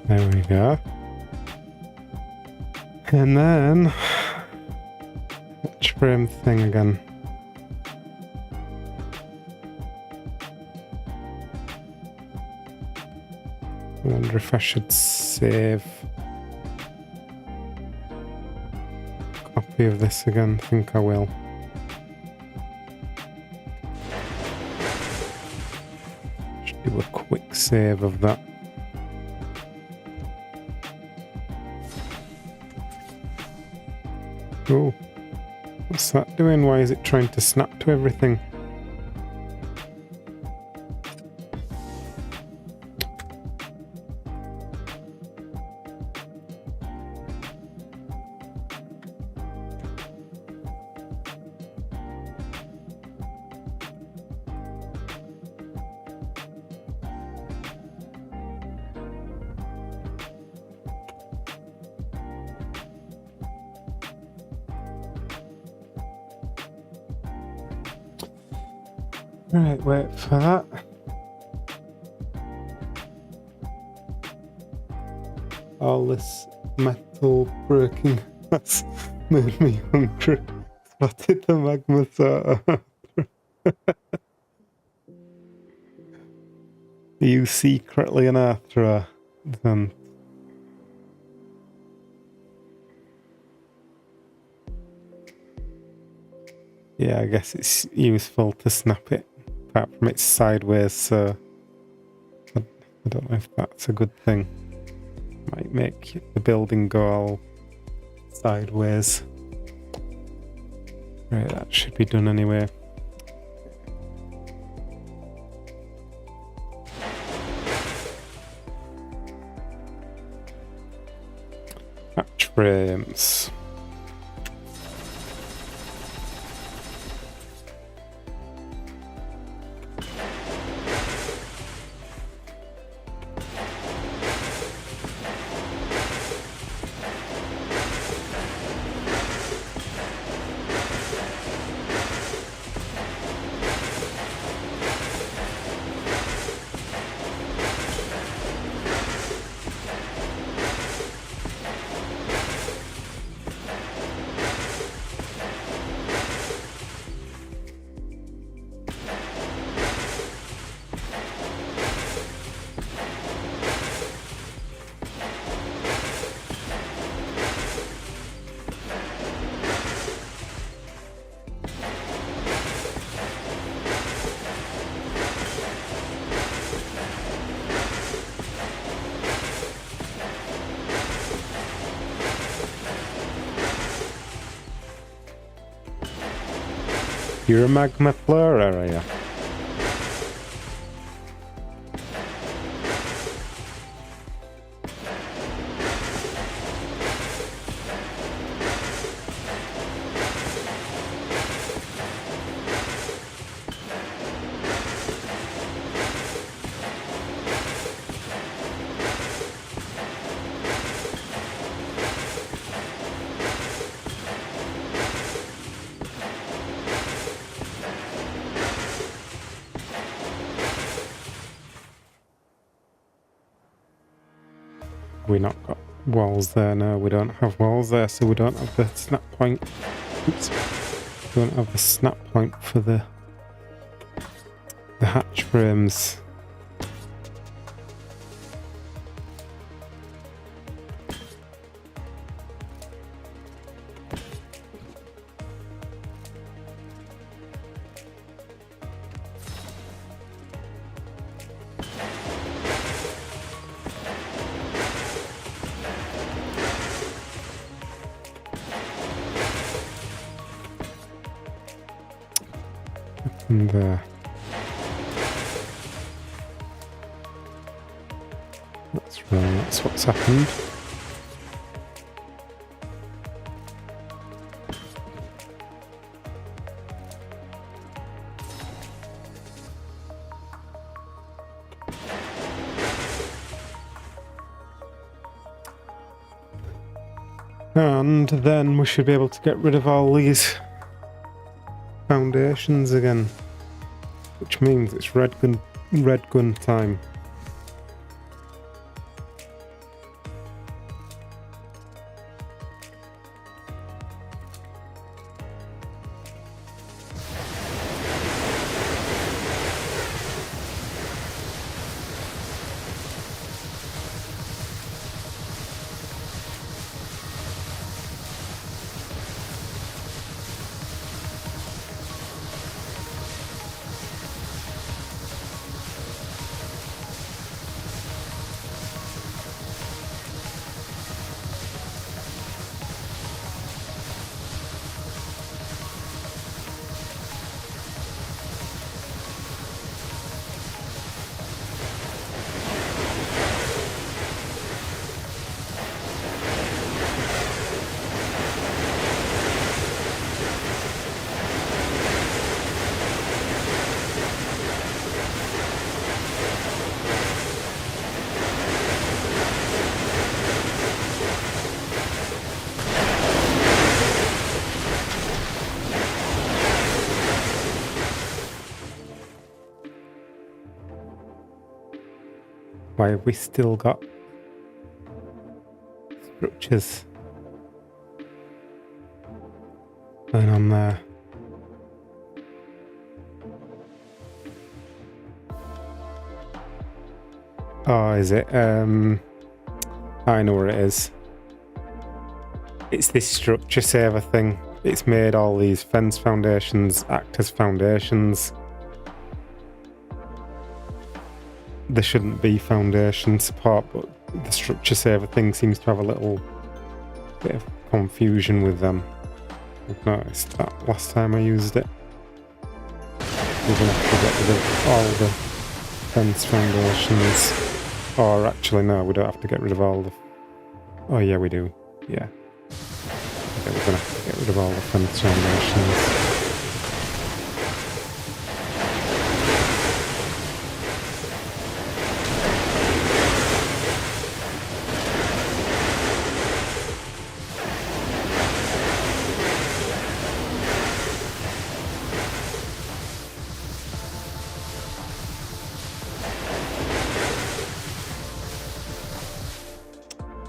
There we go. And then trim thing again. I wonder if I should save a copy of this again. I think I will. Should do a quick save of that. Oh, what's that doing? Why is it trying to snap to everything? Right, wait for that. All this metal breaking has made me hungry. Spotted the magma soda. Are you secretly an Arthur? Then yeah, I guess it's useful to snap it. Apart from it's sideways, so I don't know if that's a good thing. Might make the building go all sideways. Right, that should be done anyway. Hatch frames. You're a magma flora, are you? We not got walls there? No, we don't have walls there, so we don't have the snap point. Oops. We don't have the snap point for the hatch frames. And there. That's wrong, that's what's happened. And then we should be able to get rid of all these foundations again, which means it's red gun time. Why have we still got structures going on there? Oh, is it? I know where it is. It's this structure saver thing. It's made all these fence foundations act as foundations. There shouldn't be foundation support, but the structure saver thing seems to have a little bit of confusion with them. I've noticed that last time I used it. We're going to have to get rid of all the fence foundations. Or actually, no, we don't have to get rid of all the... Oh, yeah, we do. Yeah. Okay, we're going to have to get rid of all the fence foundations.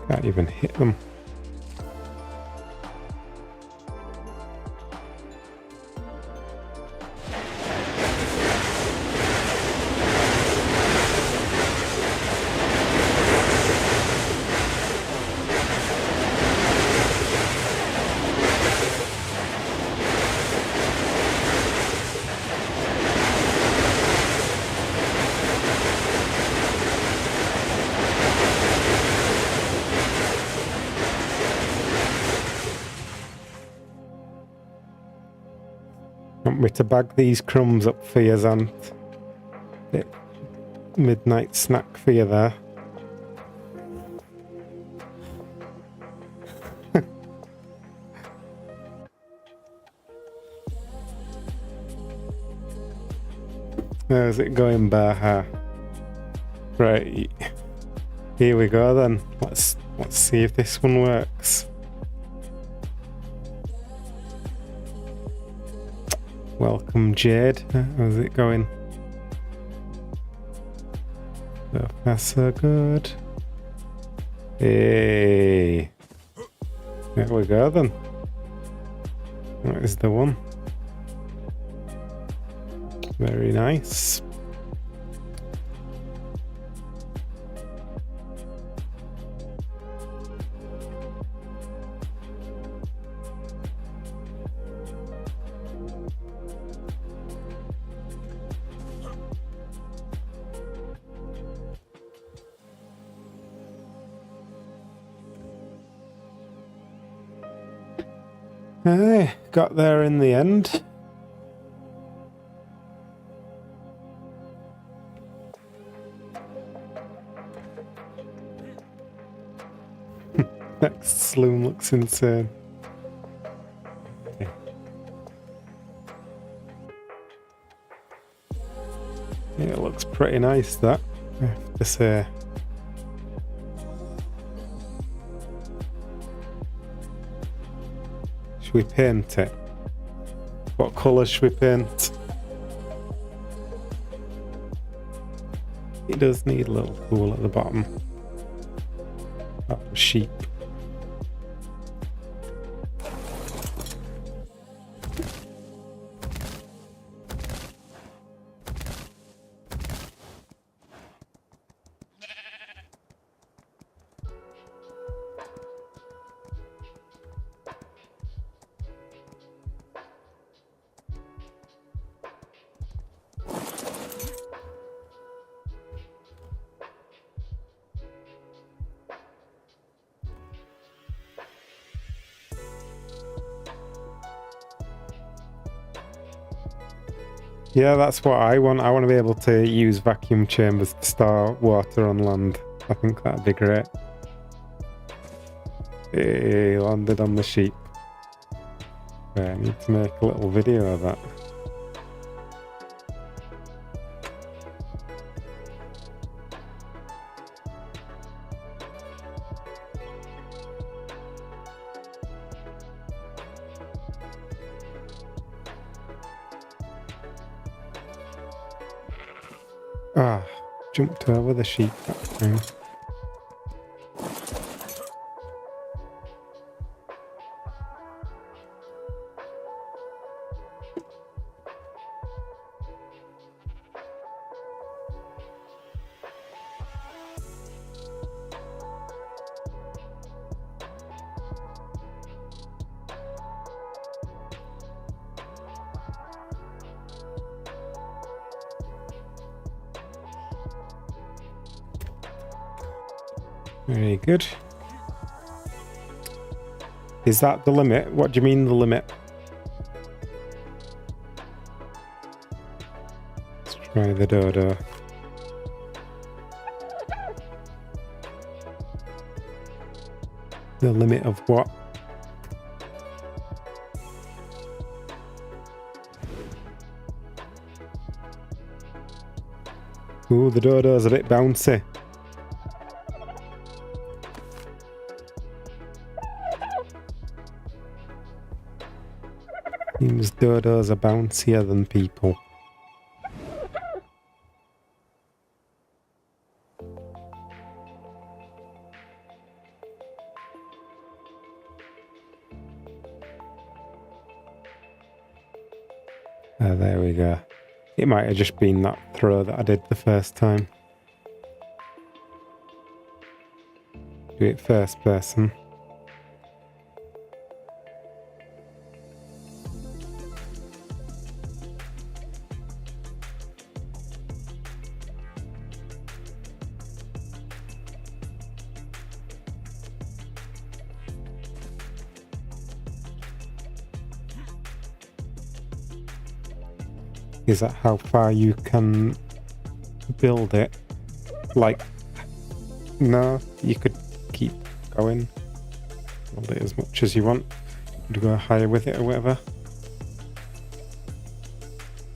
Can't even hit them. Want me to bag these crumbs up for you, Zant? Bit midnight snack for you there. How's it going, Baha? Right, here we go then. Let's see if this one works. Welcome, Jade. How's it going? So far, so good. Hey. There we go then. That is the one. Very nice. Hey, got there in the end. Next saloon looks insane. Okay. Yeah, it looks pretty nice, that, I have to say. Should we paint it? What colour should we paint? It does need a little pool at the bottom. Oh, sheep. Yeah, that's what I want. I want to be able to use vacuum chambers to store water on land. I think that'd be great. Hey, landed on the sheep. Okay, I need to make a little video of that. Ah, jumped over the sheep that time. Very good. Is that the limit? What do you mean the limit? Let's try the dodo. The limit of what? Ooh, the dodo's a bit bouncy. Seems dodos are bouncier than people. There we go. It might have just been that throw that I did the first time. Do it first person. Is that how far you can build it? Like, no, you could keep going. Build it as much as you want. You go higher with it or whatever.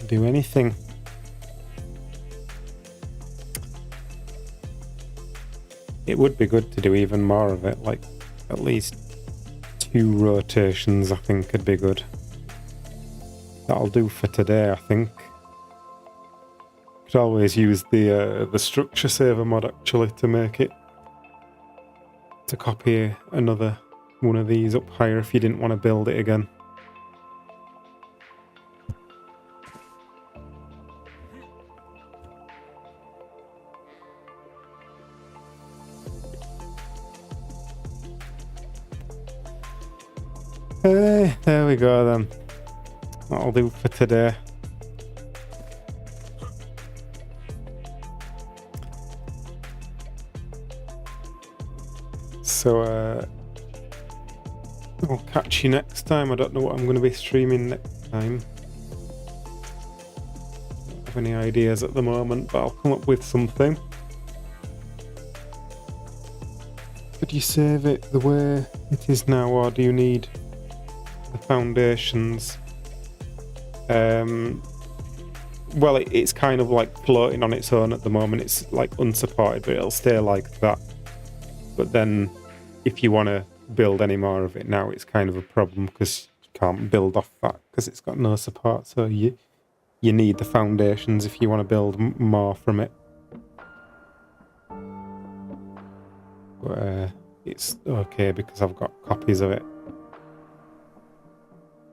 Do anything. It would be good to do even more of it, like at least 2 rotations I think could be good. That'll do for today, I think. Could always use the structure saver mod actually to make it, to copy another one of these up higher if you didn't want to build it again. Hey, there we go then. That'll do for today. So I'll catch you next time. I don't know what I'm going to be streaming next time. Don't have any ideas at the moment, but I'll come up with something. Could you save it the way it is now, or do you need the foundations? Well, it's kind of like floating on its own at the moment. It's like unsupported, but it'll stay like that. But then if you want to build any more of it now, it's kind of a problem because you can't build off that because it's got no support. So you need the foundations if you want to build more from it. But it's okay because I've got copies of it.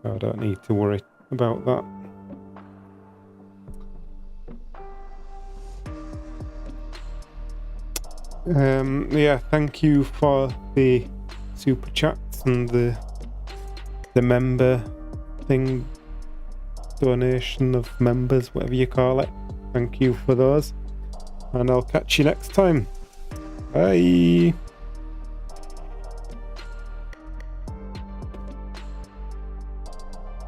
So I don't need to worry about that. Yeah, thank you for the super chats and the member thing, donation of members, whatever you call it. Thank you for those, and I'll catch you next time. Bye.